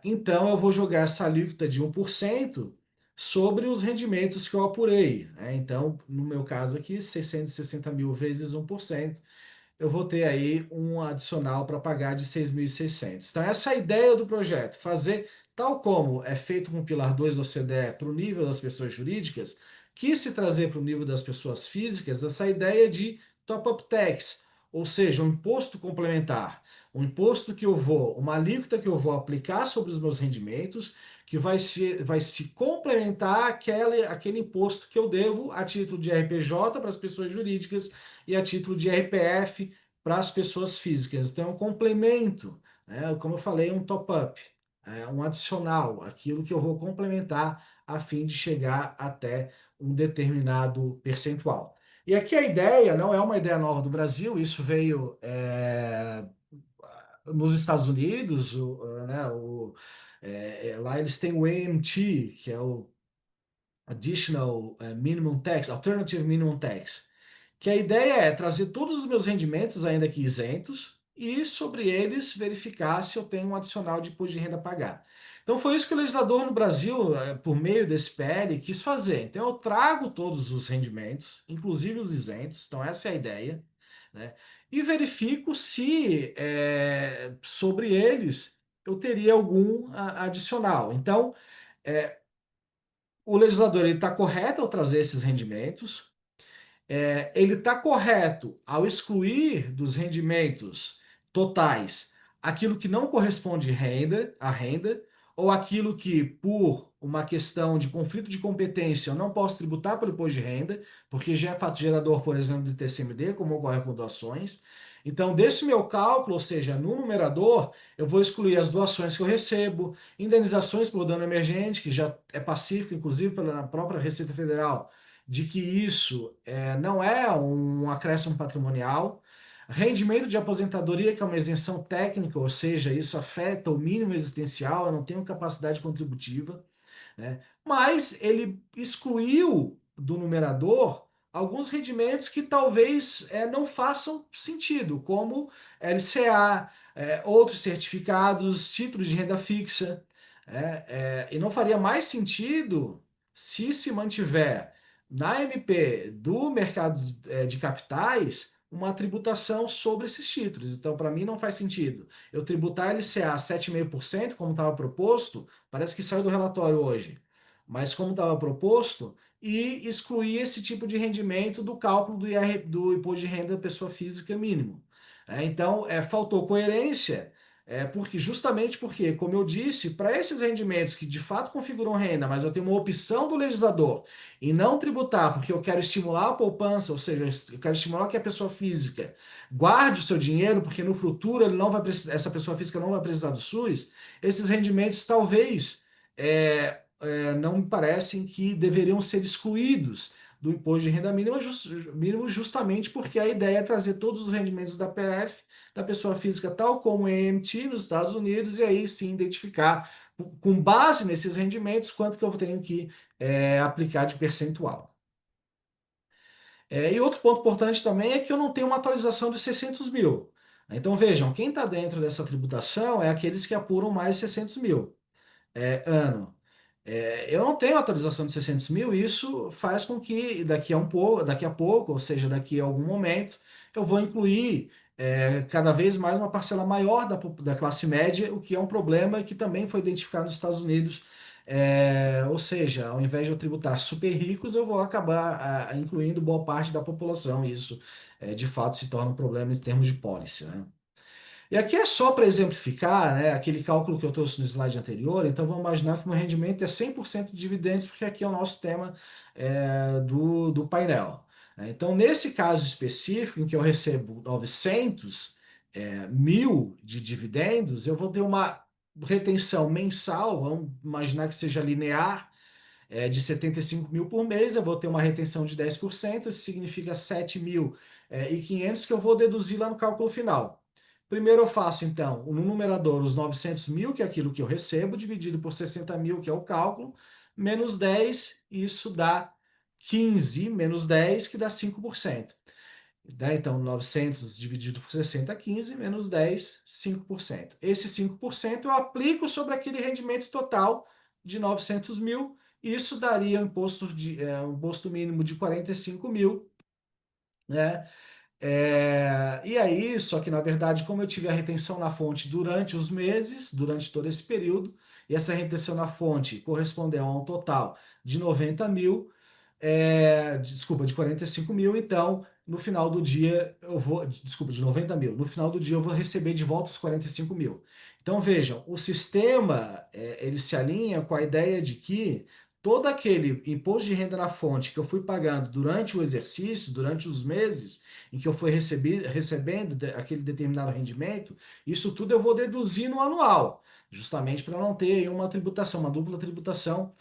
então eu vou jogar essa alíquota de 1% sobre os rendimentos que eu apurei, né? Então, no meu caso aqui, 660.000 vezes 1%, eu vou ter aí um adicional para pagar de 6.600. Então, essa é a ideia do projeto, fazer tal como é feito com o Pilar 2 da OCDE para o nível das pessoas jurídicas, que se trazer para o nível das pessoas físicas, essa ideia de top-up tax, ou seja, um imposto complementar, um imposto que eu vou, uma alíquota que eu vou aplicar sobre os meus rendimentos, que vai se complementar aquele imposto que eu devo a título de RPJ para as pessoas jurídicas e a título de RPF para as pessoas físicas. Então, é um complemento, né? Como eu falei, um top-up, um adicional, aquilo que eu vou complementar a fim de chegar até um determinado percentual. E aqui a ideia não é uma ideia nova do Brasil, isso veio nos Estados Unidos, né, lá eles têm o AMT, que é o Additional Minimum Tax, Alternative Minimum Tax, que a ideia é trazer todos os meus rendimentos, ainda que isentos, e sobre eles verificar se eu tenho um adicional de imposto de renda a pagar. Então foi isso que o legislador no Brasil, por meio desse PL, quis fazer. Então eu trago todos os rendimentos, inclusive os isentos, então essa é a ideia, né? E verifico se sobre eles eu teria algum adicional. Então, o legislador está correto ao trazer esses rendimentos, ele está correto ao excluir dos rendimentos totais aquilo que não corresponde à renda, ou aquilo que, por uma questão de conflito de competência, eu não posso tributar pelo imposto de renda, porque já é fato gerador, por exemplo, de TCMD, como ocorre com doações. Então, desse meu cálculo, ou seja, no numerador, eu vou excluir as doações que eu recebo, indenizações por dano emergente, que já é pacífico, inclusive, pela própria Receita Federal, de que isso não é um acréscimo patrimonial. Rendimento de aposentadoria, que é uma isenção técnica, ou seja, isso afeta o mínimo existencial, eu não tenho capacidade contributiva, né? Mas ele excluiu do numerador alguns rendimentos que talvez não façam sentido, como LCA, outros certificados, títulos de renda fixa. E não faria mais sentido se mantiver na MP do mercado de capitais uma tributação sobre esses títulos. Então, para mim, não faz sentido eu tributar LCA 7,5%, como estava proposto. Parece que saiu do relatório hoje, mas como estava proposto, e excluir esse tipo de rendimento do cálculo do imposto de renda da pessoa física mínimo. Então, faltou coerência, justamente porque, como eu disse, para esses rendimentos que de fato configuram renda, mas eu tenho uma opção do legislador em não tributar, porque eu quero estimular a poupança, ou seja, eu quero estimular que a pessoa física guarde o seu dinheiro, porque no futuro ele não vai precisar, essa pessoa física não vai precisar do SUS, esses rendimentos talvez não me parecem que deveriam ser excluídos do imposto de renda mínima, mínimo justamente porque a ideia é trazer todos os rendimentos da PF, da pessoa física, tal como em EMT nos Estados Unidos, e aí sim identificar, com base nesses rendimentos, quanto que eu tenho que aplicar de percentual. E outro ponto importante também é que eu não tenho uma atualização de 600 mil. Então vejam, quem está dentro dessa tributação é aqueles que apuram mais 600 mil ano. Eu não tenho atualização de 600 mil, e isso faz com que daqui a pouco, ou seja, daqui a algum momento, eu vou incluir cada vez mais uma parcela maior da classe média, o que é um problema que também foi identificado nos Estados Unidos. Ou seja, ao invés de eu tributar super ricos, eu vou acabar incluindo boa parte da população, e isso de fato se torna um problema em termos de policy, né? E aqui é só para exemplificar, né, aquele cálculo que eu trouxe no slide anterior. Então, vamos imaginar que o meu rendimento é 100% de dividendos, porque aqui é o nosso tema do painel. Então, nesse caso específico, em que eu recebo 900 mil de dividendos, eu vou ter uma retenção mensal, vamos imaginar que seja linear, de 75 mil por mês. Eu vou ter uma retenção de 10%, isso significa 7.500 que eu vou deduzir lá no cálculo final. Primeiro eu faço, então, no numerador os 900 mil, que é aquilo que eu recebo, dividido por 60 mil, que é o cálculo, menos 10, isso dá 15, menos 10, que dá 5%. Então, 900 dividido por 60, 15, menos 10, 5%. Esse 5% eu aplico sobre aquele rendimento total de 900 mil, isso daria um imposto mínimo de 45 mil, né? E aí, só que na verdade, como eu tive a retenção na fonte durante os meses, durante todo esse período, e essa retenção na fonte correspondeu a um total de 90 mil, desculpa, de 45 mil, então no final do dia eu vou, desculpa, de 90 mil, no final do dia eu vou receber de volta os 45 mil. Então vejam, o sistema ele se alinha com a ideia de que todo aquele imposto de renda na fonte que eu fui pagando durante o exercício, durante os meses em que eu fui recebendo aquele determinado rendimento, isso tudo eu vou deduzir no anual, justamente para não ter aí uma tributação, uma dupla tributação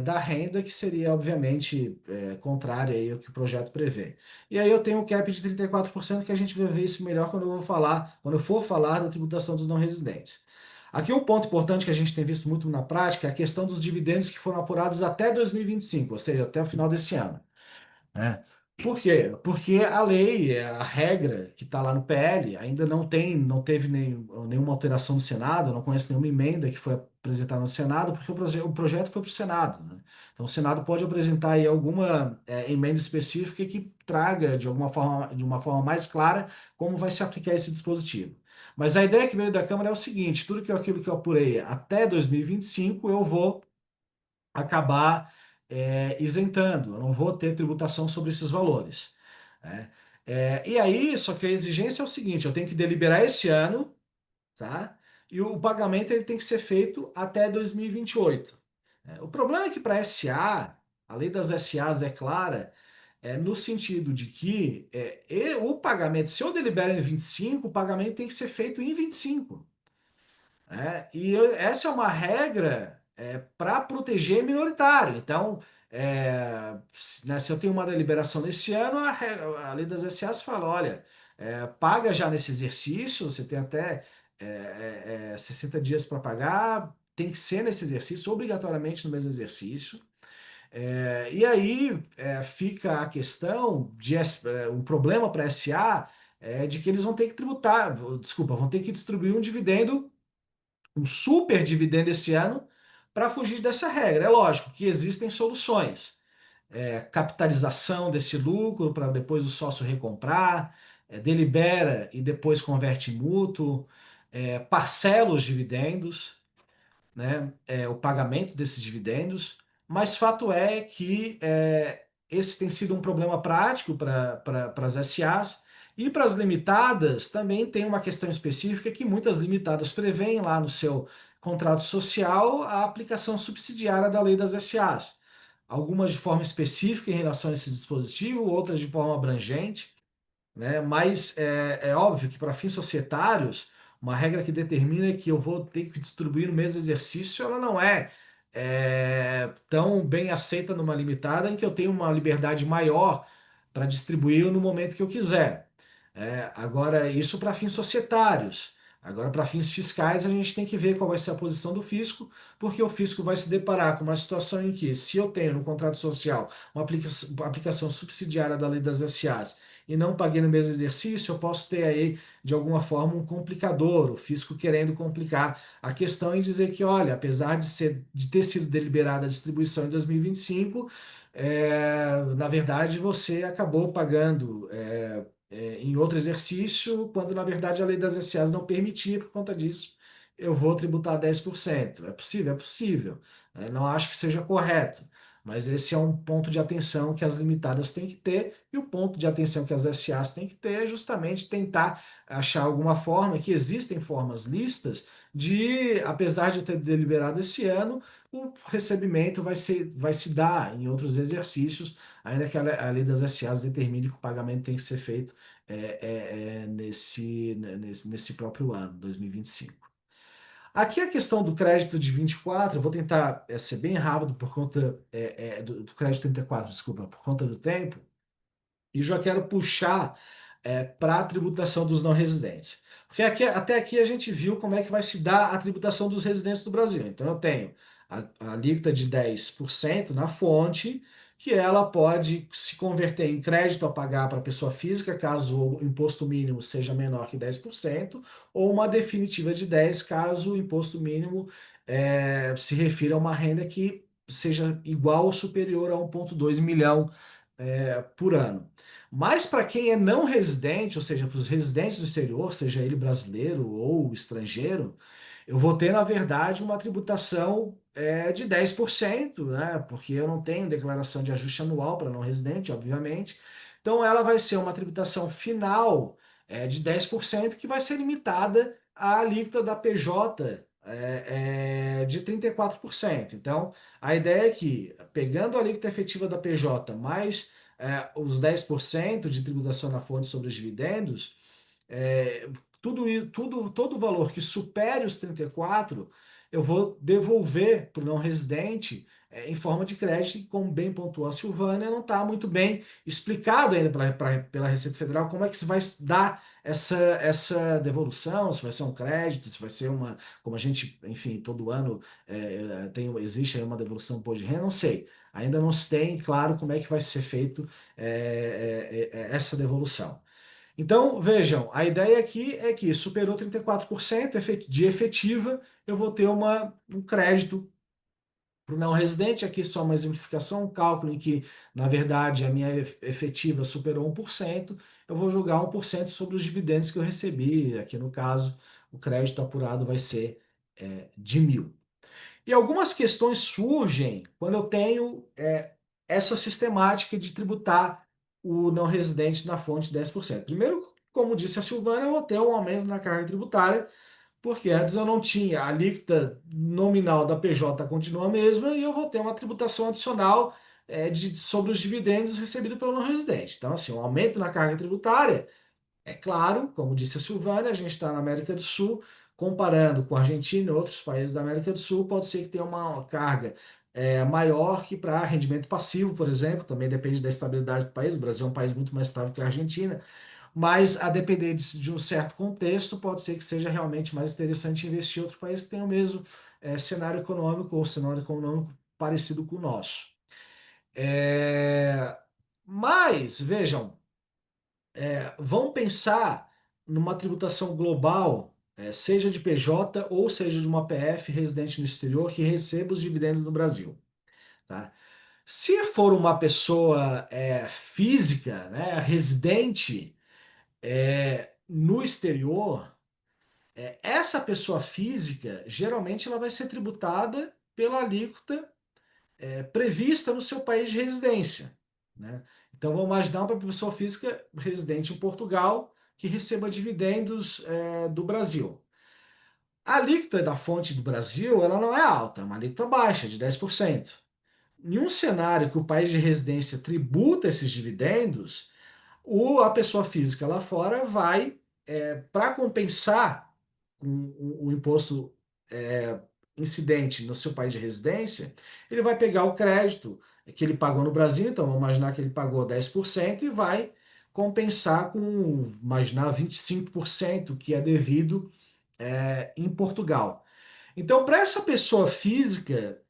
da renda, que seria, obviamente, contrária aí ao que o projeto prevê. E aí eu tenho um cap de 34%, que a gente vai ver isso melhor quando eu for falar da tributação dos não residentes. Aqui um ponto importante que a gente tem visto muito na prática é a questão dos dividendos que foram apurados até 2025, ou seja, até o final desse ano. Por quê? Porque a lei, a regra que está lá no PL, ainda não teve nenhuma alteração no Senado, eu não conheço nenhuma emenda que foi apresentada no Senado, porque o projeto foi para o Senado, né? Então o Senado pode apresentar aí alguma emenda específica que traga de uma forma mais clara como vai se aplicar esse dispositivo. Mas a ideia que veio da Câmara é o seguinte: aquilo que eu apurei até 2025, eu vou acabar isentando, eu não vou ter tributação sobre esses valores, né? E aí, só que a exigência é o seguinte: eu tenho que deliberar esse ano, tá? E o pagamento ele tem que ser feito até 2028. O problema é que para SA, a lei das SAs é clara, no sentido de que o pagamento, se eu delibero em 25, o pagamento tem que ser feito em 25. Essa é uma regra para proteger minoritário. Então, se eu tenho uma deliberação nesse ano, a lei das SAs fala: olha, paga já nesse exercício, você tem até 60 dias para pagar, tem que ser nesse exercício, obrigatoriamente no mesmo exercício. E aí fica a questão de um problema para a SA de que eles vão ter que tributar, desculpa, vão ter que distribuir um dividendo, um super dividendo esse ano para fugir dessa regra. É lógico que existem soluções. Capitalização desse lucro para depois o sócio recomprar, delibera e depois converte em mútuo, parcela os dividendos, né, o pagamento desses dividendos, mas fato é que esse tem sido um problema prático para as SAs e para as limitadas também tem uma questão específica que muitas limitadas prevêem lá no seu contrato social a aplicação subsidiária da lei das SAs. Algumas de forma específica em relação a esse dispositivo, outras de forma abrangente, né? Mas é óbvio que para fins societários, uma regra que determina que eu vou ter que distribuir no mesmo exercício, ela não tão bem aceita numa limitada em que eu tenho uma liberdade maior para distribuir no momento que eu quiser. Agora, isso para fins societários. Agora, para fins fiscais, a gente tem que ver qual vai ser a posição do fisco, porque o fisco vai se deparar com uma situação em que, se eu tenho no contrato social uma aplicação subsidiária da lei das SAs e não paguei no mesmo exercício, eu posso ter aí, de alguma forma, um complicador, o fisco querendo complicar a questão e dizer que, olha, apesar de ter sido deliberada a distribuição em 2025, na verdade você acabou pagando em outro exercício, quando na verdade a lei das SAs não permitia, por conta disso, eu vou tributar 10%. É possível? É possível. Não acho que seja correto. Mas esse é um ponto de atenção que as limitadas têm que ter, e o ponto de atenção que as SAs têm que ter é justamente tentar achar alguma forma, que existem formas listas, de, apesar de eu ter deliberado esse ano, o recebimento vai se dar em outros exercícios, ainda que a lei das SAs determine que o pagamento tem que ser feito nesse próprio ano, 2025. Aqui a questão do crédito de 24, eu vou tentar ser bem rápido por conta do crédito 34, desculpa, por conta do tempo, e já quero puxar para a tributação dos não residentes. Porque até aqui a gente viu como é que vai se dar a tributação dos residentes do Brasil. Então eu tenho a alíquota de 10% na fonte, que ela pode se converter em crédito a pagar para a pessoa física, caso o imposto mínimo seja menor que 10%, ou uma definitiva de 10%, caso o imposto mínimo se refira a uma renda que seja igual ou superior a 1,2 milhão por ano. Mas para quem é não residente, ou seja, para os residentes do exterior, seja ele brasileiro ou estrangeiro, eu vou ter, na verdade, uma tributação de 10%, né? Porque eu não tenho declaração de ajuste anual para não residente, obviamente. Então, ela vai ser uma tributação final de 10% que vai ser limitada à alíquota da PJ de 34%. Então, a ideia é que, pegando a alíquota efetiva da PJ mais os 10% de tributação na fonte sobre os dividendos, todo o valor que supere os 34, eu vou devolver para o não residente em forma de crédito, e como bem pontuou a Silvânia, não está muito bem explicado ainda pela Receita Federal como é que se vai dar essa devolução, se vai ser um crédito, se vai ser como a gente, enfim, todo ano existe aí uma devolução por imposto de renda, não sei. Ainda não se tem claro como é que vai ser feito essa devolução. Então, vejam, a ideia aqui é que superou 34% de efetiva, eu vou ter um crédito para o não residente. Aqui só uma exemplificação, um cálculo em que, na verdade, a minha efetiva superou 1%, eu vou jogar 1% sobre os dividendos que eu recebi. Aqui, no caso, o crédito apurado vai ser de 1.000. E algumas questões surgem quando eu tenho essa sistemática de tributar o não residente na fonte de 10%. Primeiro, como disse a Silvana, eu vou ter um aumento na carga tributária, porque antes eu não tinha, a alíquota nominal da PJ continua a mesma e eu vou ter uma tributação adicional sobre os dividendos recebidos pelo não residente. Então, assim, um aumento na carga tributária. É claro, como disse a Silvânia, a gente está na América do Sul, comparando com a Argentina e outros países da América do Sul, pode ser que tenha uma carga maior que para rendimento passivo, por exemplo, também depende da estabilidade do país. O Brasil é um país muito mais estável que a Argentina, mas a depender de um certo contexto, pode ser que seja realmente mais interessante investir em outro país que tenha o mesmo cenário econômico ou cenário econômico parecido com o nosso. Mas, vejam, vão pensar numa tributação global, seja de PJ ou seja de uma PF residente no exterior que receba os dividendos no Brasil. Tá? Se for uma pessoa física, né, residente no exterior, essa pessoa física geralmente ela vai ser tributada pela alíquota prevista no seu país de residência. Né? Então vamos imaginar uma pessoa física residente em Portugal que receba dividendos do Brasil. A alíquota da fonte do Brasil ela não é alta, é uma alíquota baixa, de 10%. Em um cenário que o país de residência tributa esses dividendos, a pessoa física lá fora vai, para compensar o imposto incidente no seu país de residência, ele vai pegar o crédito que ele pagou no Brasil, então vamos imaginar que ele pagou 10% e vai compensar com, imaginar, 25% que é devido em Portugal. Então, para essa pessoa física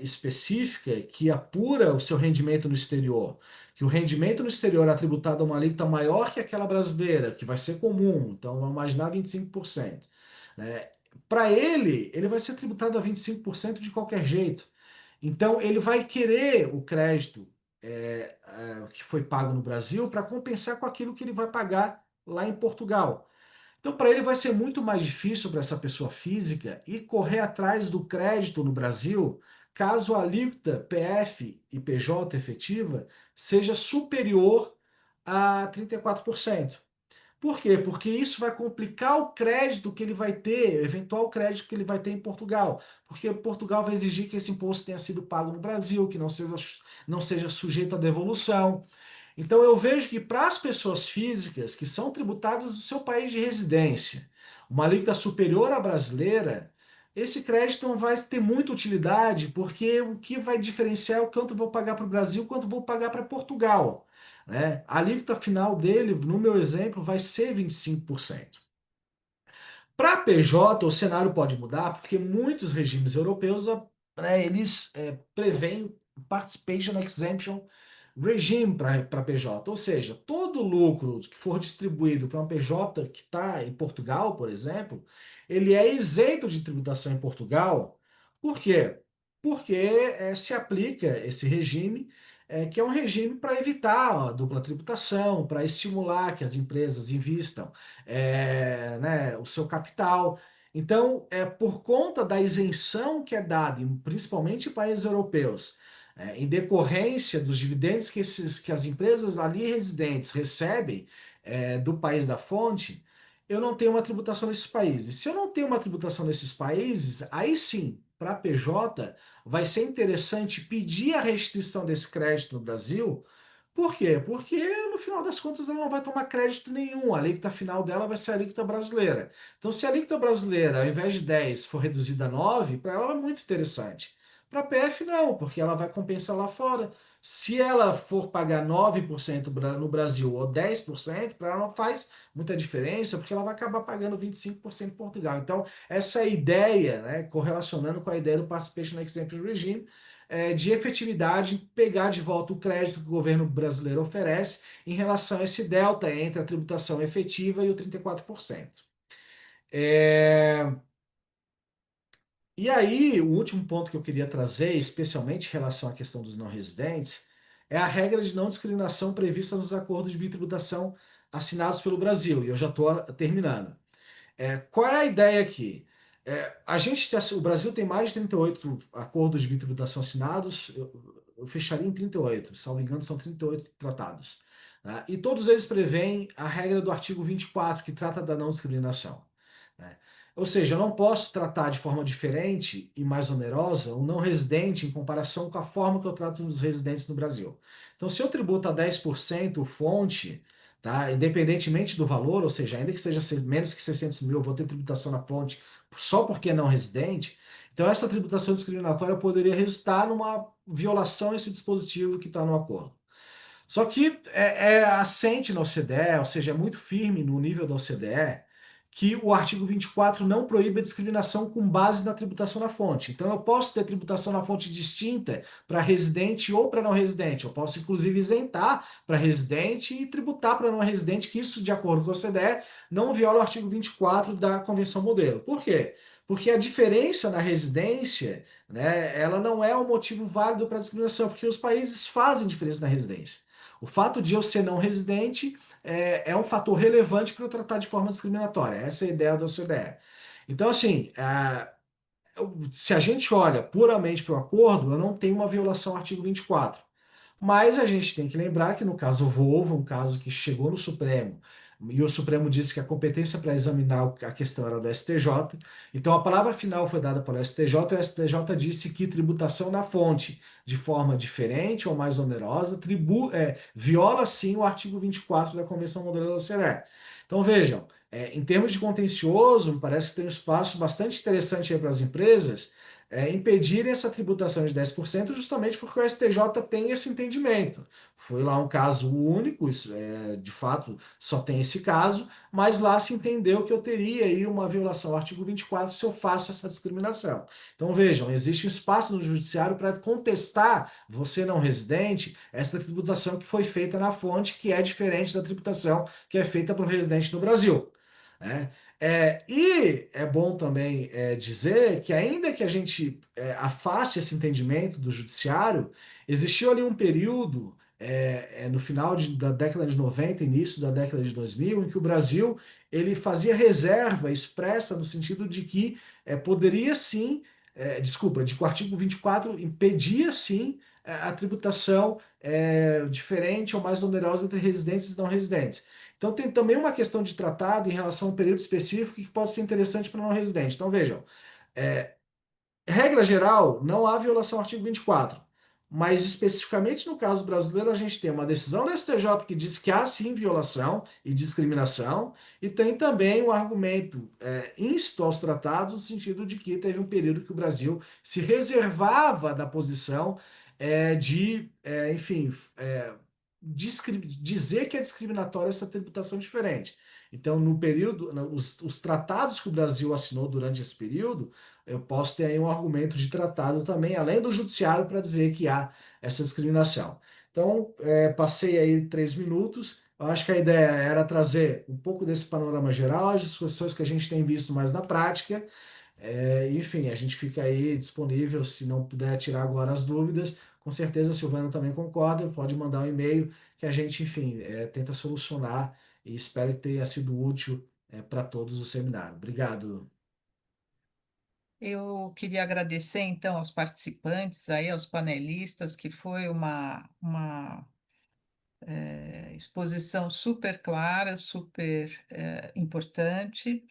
específica que apura o seu rendimento no exterior, que o rendimento no exterior é tributado a uma alíquota maior que aquela brasileira, que vai ser comum, então vamos imaginar 25%. Né? Para ele vai ser tributado a 25% de qualquer jeito. Então, ele vai querer o crédito que foi pago no Brasil para compensar com aquilo que ele vai pagar lá em Portugal. Então, para ele vai ser muito mais difícil para essa pessoa física ir correr atrás do crédito no Brasil, caso a alíquota PF e PJ efetiva seja superior a 34%. Por quê? Porque isso vai complicar o crédito que ele vai ter, o eventual crédito que ele vai ter em Portugal. Porque Portugal vai exigir que esse imposto tenha sido pago no Brasil, que não seja sujeito à devolução. Então eu vejo que para as pessoas físicas que são tributadas do seu país de residência, uma alíquota superior à brasileira, esse crédito não vai ter muita utilidade, porque o que vai diferenciar é o quanto eu vou pagar para o Brasil e quanto eu vou pagar para Portugal. Né? A alíquota final dele, no meu exemplo, vai ser 25%. Para PJ, o cenário pode mudar, porque muitos regimes europeus eles preveem Participation Exemption Regime para PJ, ou seja, todo lucro que for distribuído para uma PJ que está em Portugal, por exemplo, ele é isento de tributação em Portugal. Por quê? Porque se aplica esse regime, que é um regime para evitar a dupla tributação, para estimular que as empresas invistam né, o seu capital. Então, por conta da isenção que é dada, principalmente em países europeus, em decorrência dos dividendos que as empresas ali residentes recebem do país da fonte, eu não tenho uma tributação nesses países. Se eu não tenho uma tributação nesses países, aí sim, para a PJ, vai ser interessante pedir a restituição desse crédito no Brasil. Por quê? Porque no final das contas ela não vai tomar crédito nenhum. A alíquota final dela vai ser a alíquota brasileira. Então, se a alíquota brasileira, ao invés de 10, for reduzida a 9, para ela é muito interessante. Para a PF, não, porque ela vai compensar lá fora. Se ela for pagar 9% no Brasil ou 10%, para ela não faz muita diferença, porque ela vai acabar pagando 25% em Portugal. Então, essa ideia, né, correlacionando com a ideia do Participation Exemption Regime, de efetividade, pegar de volta o crédito que o governo brasileiro oferece em relação a esse delta entre a tributação efetiva e o 34%. E aí, o último ponto que eu queria trazer, especialmente em relação à questão dos não residentes, é a regra de não discriminação prevista nos acordos de bitributação assinados pelo Brasil. E eu já estou terminando. Qual é a ideia aqui? O Brasil tem mais de 38 acordos de bitributação assinados, eu fecharia em 38, salvo engano, são 38 tratados. Né? E todos eles prevêem a regra do artigo 24, que trata da não discriminação. Né? Ou seja, eu não posso tratar de forma diferente e mais onerosa um não residente em comparação com a forma que eu trato os residentes no Brasil. Então, se eu tributo a 10% fonte, tá? Independentemente do valor, ou seja, ainda que seja menos que 600 mil, eu vou ter tributação na fonte só porque é não residente. Então, essa tributação discriminatória poderia resultar numa violação a esse dispositivo que está no acordo. Só que é assente na OCDE, ou seja, é muito firme no nível da OCDE, que o artigo 24 não proíbe a discriminação com base na tributação na fonte. Então, eu posso ter tributação na fonte distinta para residente ou para não residente. Eu posso, inclusive, isentar para residente e tributar para não residente, que isso, de acordo com a OCDE, não viola o artigo 24 da Convenção Modelo. Por quê? Porque a diferença na residência, né, ela não é um motivo válido para discriminação, porque os países fazem diferença na residência. O fato de eu ser não residente é um fator relevante para eu tratar de forma discriminatória. Essa é a ideia da OCDE. Então, assim, se a gente olha puramente para o acordo, eu não tenho uma violação ao artigo 24. Mas a gente tem que lembrar que no caso Volvo, um caso que chegou no Supremo, e o Supremo disse que a competência para examinar a questão era do STJ, então a palavra final foi dada pelo STJ, e o STJ disse que tributação na fonte, de forma diferente ou mais onerosa, viola sim o artigo 24 da Convenção Modelo da OCDE. Então vejam, em termos de contencioso, me parece que tem um espaço bastante interessante aí para as empresas impedirem essa tributação de 10% justamente porque o STJ tem esse entendimento. Foi lá um caso único, de fato só tem esse caso, mas lá se entendeu que eu teria aí uma violação ao artigo 24 se eu faço essa discriminação. Então vejam, existe um espaço no judiciário para contestar, você não residente, essa tributação que foi feita na fonte, que é diferente da tributação que é feita para o residente no Brasil. Né? E é bom também dizer que, ainda que a gente afaste esse entendimento do judiciário, existiu ali um período, no final da década de 90, início da década de 2000, em que o Brasil ele fazia reserva expressa no sentido de que poderia sim, de que o artigo 24 impedia sim a tributação diferente ou mais onerosa entre residentes e não residentes. Então tem também uma questão de tratado em relação a um período específico que pode ser interessante para o não residente. Então vejam, é, regra geral, não há violação ao artigo 24. Mas especificamente no caso brasileiro, a gente tem uma decisão do STJ que diz que há sim violação e discriminação, e tem também um argumento íncito aos tratados, no sentido de que teve um período que o Brasil se reservava da posição enfim, dizer que é discriminatória essa tributação diferente. Então, no período, os tratados que o Brasil assinou durante esse período, eu posso ter aí um argumento de tratado também, além do judiciário, para dizer que há essa discriminação. Então, passei aí 3 minutos. Eu acho que a ideia era trazer um pouco desse panorama geral, as discussões que a gente tem visto mais na prática. Enfim, a gente fica aí disponível, se não puder tirar agora as dúvidas. Com certeza a Silvana também concorda, pode mandar um e-mail que a gente, enfim, tenta solucionar e espero que tenha sido útil para todos o seminário. Obrigado. Eu queria agradecer, então, aos participantes, aí, aos panelistas, que foi uma exposição super clara, super importante.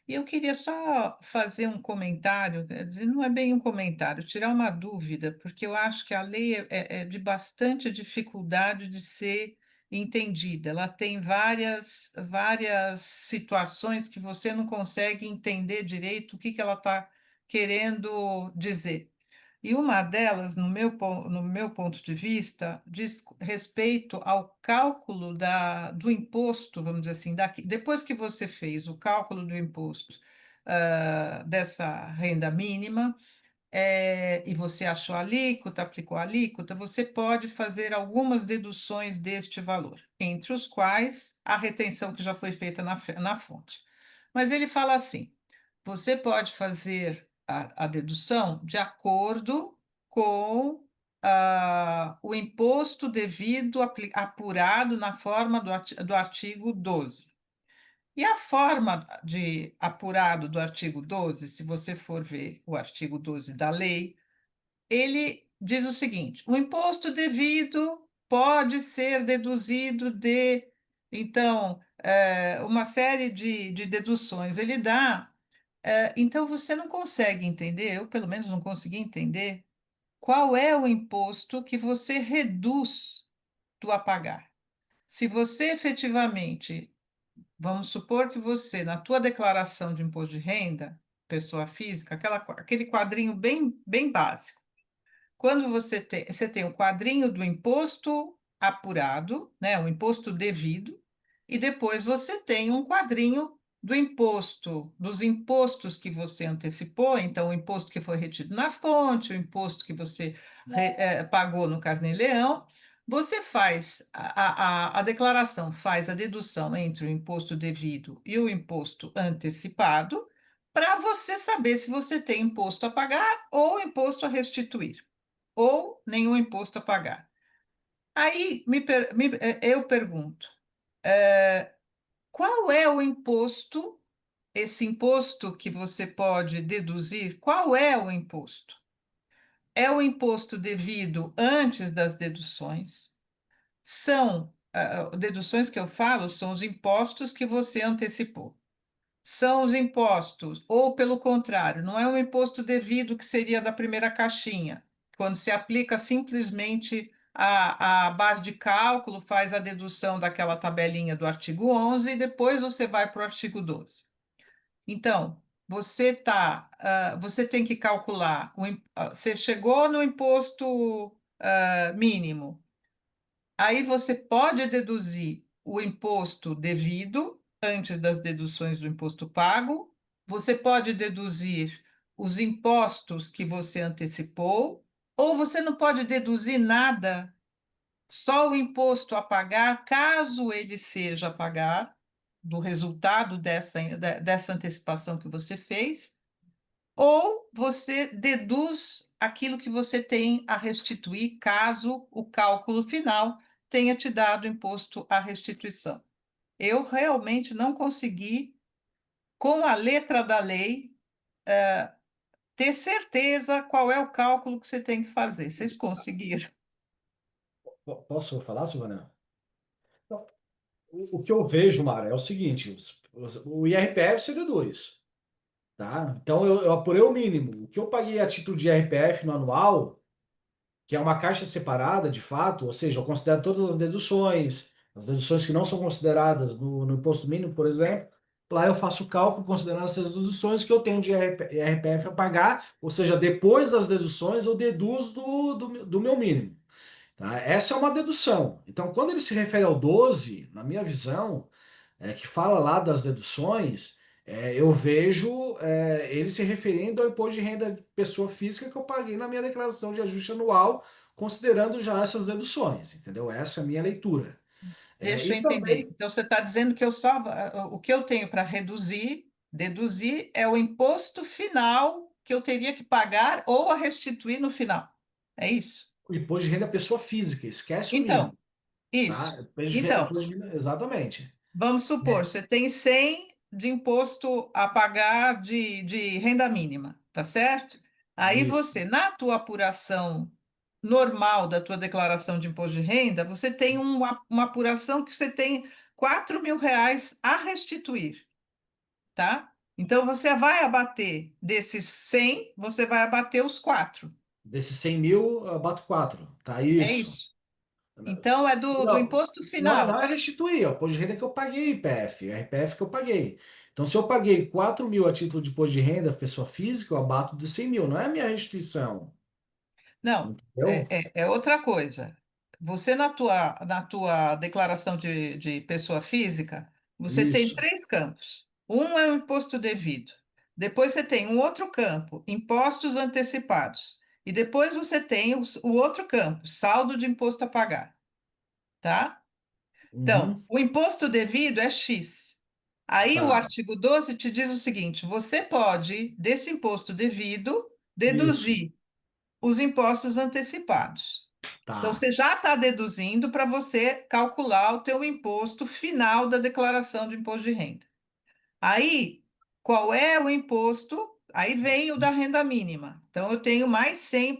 E eu queria só fazer um comentário, quer dizer, não é bem um comentário, tirar uma dúvida, porque eu acho que a lei é de bastante dificuldade de ser entendida. Ela tem várias situações que você não consegue entender direito o que ela está querendo dizer. E uma delas, no meu ponto de vista, diz respeito ao cálculo do imposto, vamos dizer assim, depois que você fez o cálculo do imposto dessa renda mínima, e você achou a alíquota, aplicou a alíquota, você pode fazer algumas deduções deste valor, entre os quais a retenção que já foi feita na fonte. Mas ele fala assim: você pode fazer a dedução de acordo com o imposto devido apurado na forma do artigo 12. E a forma de apurado do artigo 12, se você for ver o artigo 12 da lei, ele diz o seguinte: o imposto devido pode ser deduzido então, uma série de deduções. Ele dá. Então, você não consegue entender, eu pelo menos não consegui entender, qual é o imposto que você reduz tu a pagar. Se você efetivamente, vamos supor que você, na tua declaração de imposto de renda, pessoa física, aquele quadrinho bem básico, quando você tem o quadrinho do imposto apurado, né, o imposto devido, e depois você tem um quadrinho do imposto, dos impostos que você antecipou, então o imposto que foi retido na fonte, o imposto que você pagou no Carnê-Leão. Você faz a declaração, faz a dedução entre o imposto devido e o imposto antecipado, para você saber se você tem imposto a pagar ou imposto a restituir, ou nenhum imposto a pagar. Aí eu pergunto, qual é o imposto, esse imposto que você pode deduzir, qual é o imposto? É o imposto devido antes das deduções? São, deduções que eu falo, são os impostos que você antecipou. São os impostos, ou pelo contrário, não é um imposto devido que seria da primeira caixinha, quando se aplica simplesmente a base de cálculo, faz a dedução daquela tabelinha do artigo 11 e depois você vai para o artigo 12. Então, você tem que calcular, você chegou no imposto mínimo, aí você pode deduzir o imposto devido antes das deduções do imposto pago, você pode deduzir os impostos que você antecipou, ou você não pode deduzir nada, só o imposto a pagar, caso ele seja a pagar, do resultado dessa antecipação que você fez, ou você deduz aquilo que você tem a restituir, caso o cálculo final tenha te dado imposto à restituição. Eu realmente não consegui, com a letra da lei, ter certeza qual é o cálculo que você tem que fazer. Vocês conseguiram? Posso falar, Silvana? Então, o que eu vejo, Mara, é o seguinte: o IRPF você deduz, tá? Então eu apurei o mínimo. O que eu paguei a título de IRPF no anual, que é uma caixa separada, de fato, ou seja, eu considero todas as deduções que não são consideradas no imposto mínimo, por exemplo. Lá eu faço o cálculo considerando essas deduções que eu tenho de IRPF a pagar, ou seja, depois das deduções eu deduzo do meu mínimo. Tá? Essa é uma dedução. Então, quando ele se refere ao 12, na minha visão, que fala lá das deduções, eu vejo ele se referindo ao imposto de renda de pessoa física que eu paguei na minha declaração de ajuste anual, considerando já essas deduções, entendeu? Essa é a minha leitura. Deixa E eu entender. também, Então, você está dizendo que o que eu tenho para deduzir, é o imposto final que eu teria que pagar ou a restituir no final. É isso? o imposto de renda da pessoa física, esquece o mínimo, Então, tá? isso. Então, Exatamente. vamos supor, É, você tem 100 de imposto a pagar de renda mínima, tá certo? Aí isso. você, na tua apuração normal da tua declaração de imposto de renda, você tem uma apuração que você tem R$ 4.000 a restituir, tá? Então, você vai abater desses 100, você vai abater os 4. Desses 100 mil, eu bato 4, tá? É Isso. isso. Então, é do Não, imposto não é final. restituir, é o imposto de renda que eu paguei, IPF, é RPF que eu paguei. Então, se eu paguei 4 mil a título de imposto de renda, pessoa física, eu abato dos 100 mil, não é a minha restituição, Não, entendeu? é outra coisa. Você, na tua declaração de pessoa física, você tem Isso. 3 campos. Um é o imposto devido. Depois você tem um outro campo, impostos antecipados. E depois você tem o outro campo, saldo de imposto a pagar, tá? Então, Uhum. o imposto devido é X. Aí o Tá, artigo 12 te diz o seguinte: você pode, desse imposto devido, isso. deduzir os impostos antecipados. Então, Tá. você já está deduzindo para você calcular o teu imposto final da declaração de imposto de renda. Aí, qual é o imposto? Aí vem o da renda mínima. Então, eu tenho mais 100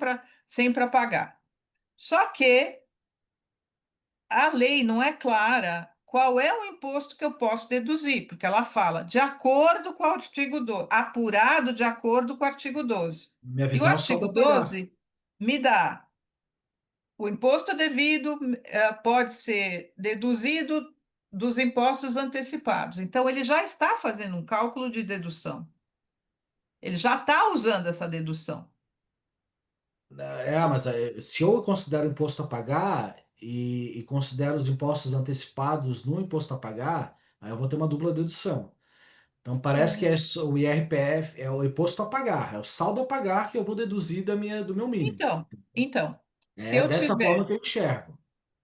para pagar. Só que a lei não é clara qual é o imposto que eu posso deduzir, porque ela fala de acordo com o artigo 12, apurado de acordo com o artigo 12. Minha E o visão é só artigo para pagar. 12 me dá o imposto devido, pode ser deduzido dos impostos antecipados. Então, ele já está fazendo um cálculo de dedução. Ele já está usando essa dedução. Mas se eu considero imposto a pagar, e considero os impostos antecipados no imposto a pagar, aí eu vou ter uma dupla dedução. Então parece que É. o IRPF é o imposto a pagar, é o saldo a pagar que eu vou deduzir do meu mínimo. Então, se É eu dessa forma tiver, que eu enxergo.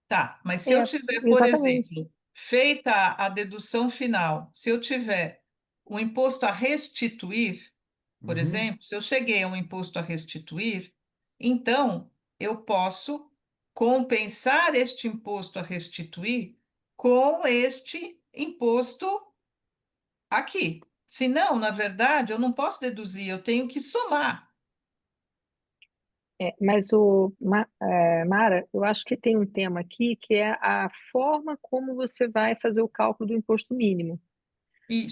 tá, mas se eu É, tiver, por exatamente. exemplo, feita a dedução final, se eu tiver um imposto a restituir, por Uhum. exemplo, se eu cheguei a um imposto a restituir, então eu posso compensar este imposto a restituir com este imposto aqui. Senão, na verdade, eu não posso deduzir, eu tenho que somar. Mas, Mara, eu acho que tem um tema aqui que é a forma como você vai fazer o cálculo do imposto mínimo.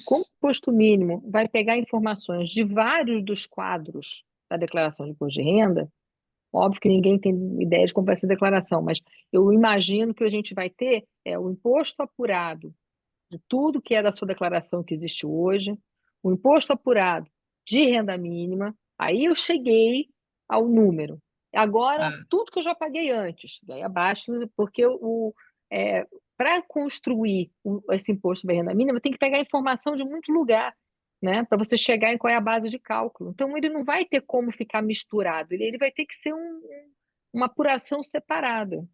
Como o Isso, imposto mínimo vai pegar informações de vários dos quadros da declaração de imposto de renda, óbvio que ninguém tem ideia de como vai ser a declaração, mas eu imagino que a gente vai ter o imposto apurado de tudo que é da sua declaração que existe hoje, o imposto apurado de renda mínima, aí eu cheguei ao número. Agora, ah, tudo que eu já paguei antes, daí abaixo, porque para construir esse imposto sobre a renda mínima, tem que pegar informação de muito lugar, né, para você chegar em qual é a base de cálculo. Então, ele não vai ter como ficar misturado, ele vai ter que ser uma apuração separada.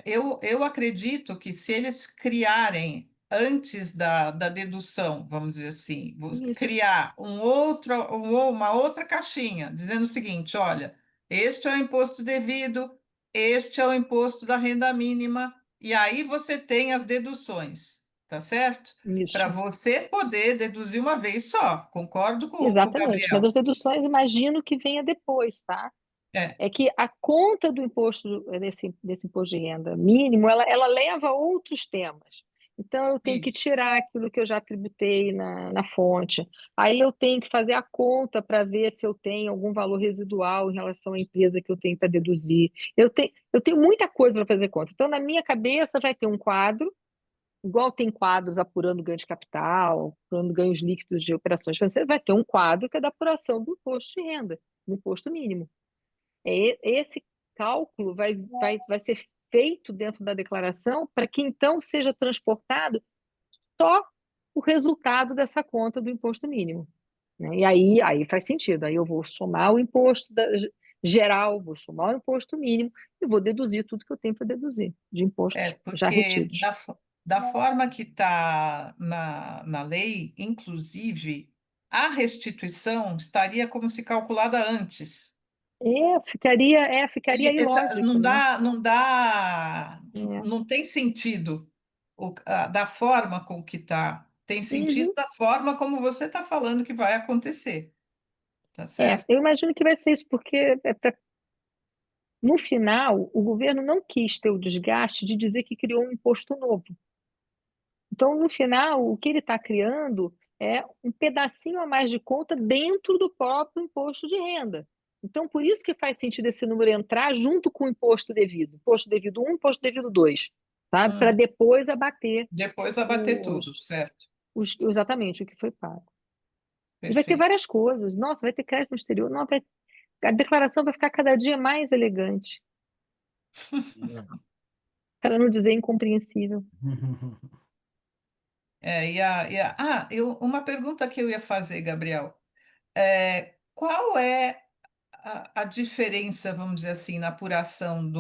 eu acredito que se eles criarem, antes da dedução, vamos dizer assim, Isso, criar uma outra caixinha, dizendo o seguinte: olha, este é o imposto devido, este é o imposto da renda mínima, e aí você tem as deduções, tá certo? Para isso. você poder deduzir uma vez só. Concordo com o Exatamente, mas Gabriel. as deduções imagino que venha depois, tá? É, É que a conta do imposto desse imposto de renda mínimo, ela leva outros temas. Então, eu tenho que isso. tirar aquilo que eu já tributei na fonte. Aí eu tenho que fazer a conta para ver se eu tenho algum valor residual em relação à empresa que eu tenho para deduzir. Eu tenho muita coisa para fazer conta. Então, na minha cabeça, vai ter um quadro igual tem quadros apurando ganho de capital, apurando ganhos líquidos de operações financeiras, vai ter um quadro que é da apuração do imposto de renda, do imposto mínimo. Esse cálculo vai ser feito dentro da declaração para que então seja transportado só o resultado dessa conta do imposto mínimo, né? E aí faz sentido. Aí eu vou somar o imposto geral, vou somar o imposto mínimo e vou deduzir tudo que eu tenho para deduzir de impostos já Porque retidos. da forma que está na lei, inclusive, a restituição estaria como se calculada antes. Ficaria ilógico, Não né? dá, não dá, É. não tem sentido da forma com que está. Tem sentido Uhum. da forma como você está falando que vai acontecer, tá certo? Eu imagino que vai ser isso, porque no final o governo não quis ter o desgaste de dizer que criou um imposto novo. Então, no final, o que ele está criando é um pedacinho a mais de conta dentro do próprio imposto de renda. Então, por isso que faz sentido esse número entrar junto com o imposto devido. Imposto devido um, imposto devido 2, sabe? Para Hum, depois abater depois abater tudo, os, certo? exatamente o que foi pago. E vai ter Perfeito. várias coisas. Nossa, vai ter crédito no exterior. Não, a declaração vai ficar cada dia mais elegante, para não dizer incompreensível. Uma pergunta que eu ia fazer, Gabriel. Qual é a diferença, vamos dizer assim, na apuração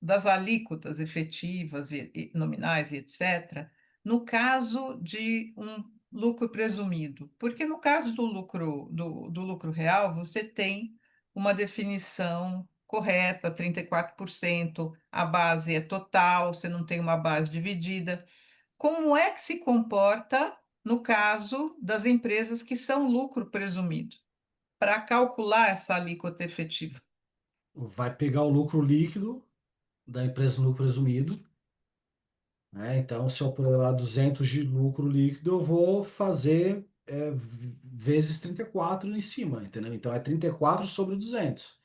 das alíquotas efetivas e nominais e etc., no caso de um lucro presumido? Porque no caso do lucro real, você tem uma definição correta, 34%, a base é total, você não tem uma base dividida. Como é que se comporta no caso das empresas que são lucro presumido, para calcular essa alíquota efetiva? Vai pegar o lucro líquido da empresa no lucro presumido, né? Então, se eu apurar lá 200 de lucro líquido, eu vou fazer vezes 34 em cima, entendeu? Então, é 34 sobre 200.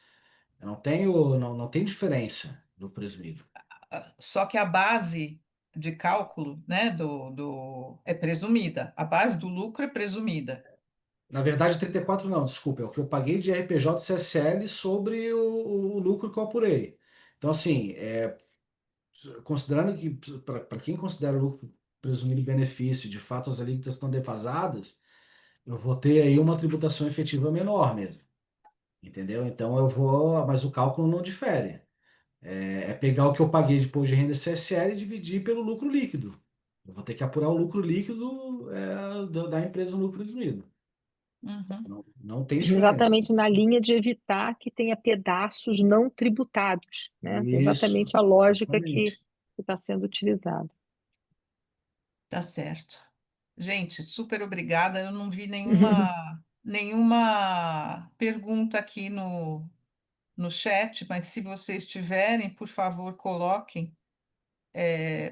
Eu não tem diferença do presumido. Só que a base de cálculo, né, é presumida, a base do lucro é presumida. Na verdade, 34 não, desculpa, é o que eu paguei de RPJ e CSL sobre o lucro que eu apurei. Então, assim, considerando que, para quem considera o lucro presumido e benefício, de fato as alíquotas estão defasadas, eu vou ter aí uma tributação efetiva menor mesmo, entendeu? Então eu vou, mas o cálculo não difere. É pegar o que eu paguei de imposto de renda CSL e dividir pelo lucro líquido. Eu vou ter que apurar o lucro líquido da empresa no lucro presumido. Uhum. Não tem diferença. Exatamente na linha de evitar que tenha pedaços não tributados, né? Isso, Exatamente a lógica que exatamente. está sendo utilizada. Tá certo. Gente, super obrigada. Eu não vi nenhuma pergunta aqui no chat, mas se vocês tiverem, por favor, coloquem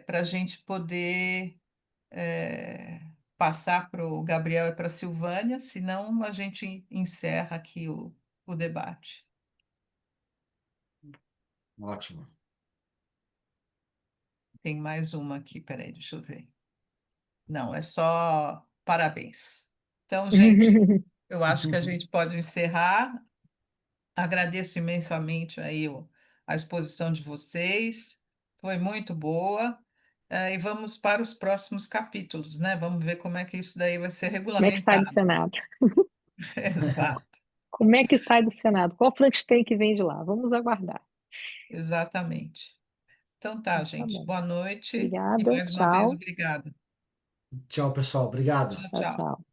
para a gente poder passar para o Gabriel e para a Silvânia, senão a gente encerra aqui o debate. Ótimo. Tem mais uma aqui, peraí, deixa eu ver. Não, é só parabéns. Então, gente, eu acho que a gente pode encerrar. Agradeço imensamente aí a exposição de vocês, foi muito boa. E vamos para os próximos capítulos, né? Vamos ver como é que isso daí vai ser Como é que sai do regulamentado. Senado? Exato, Como é que sai do Senado? Qual Frankenstein que vem de lá? Vamos aguardar. exatamente. Então tá, Tá gente. bom. Boa noite e Obrigada. mais uma vez Tchau. obrigada. Tchau, pessoal. Obrigado. Tchau, Tchau, tchau. tchau.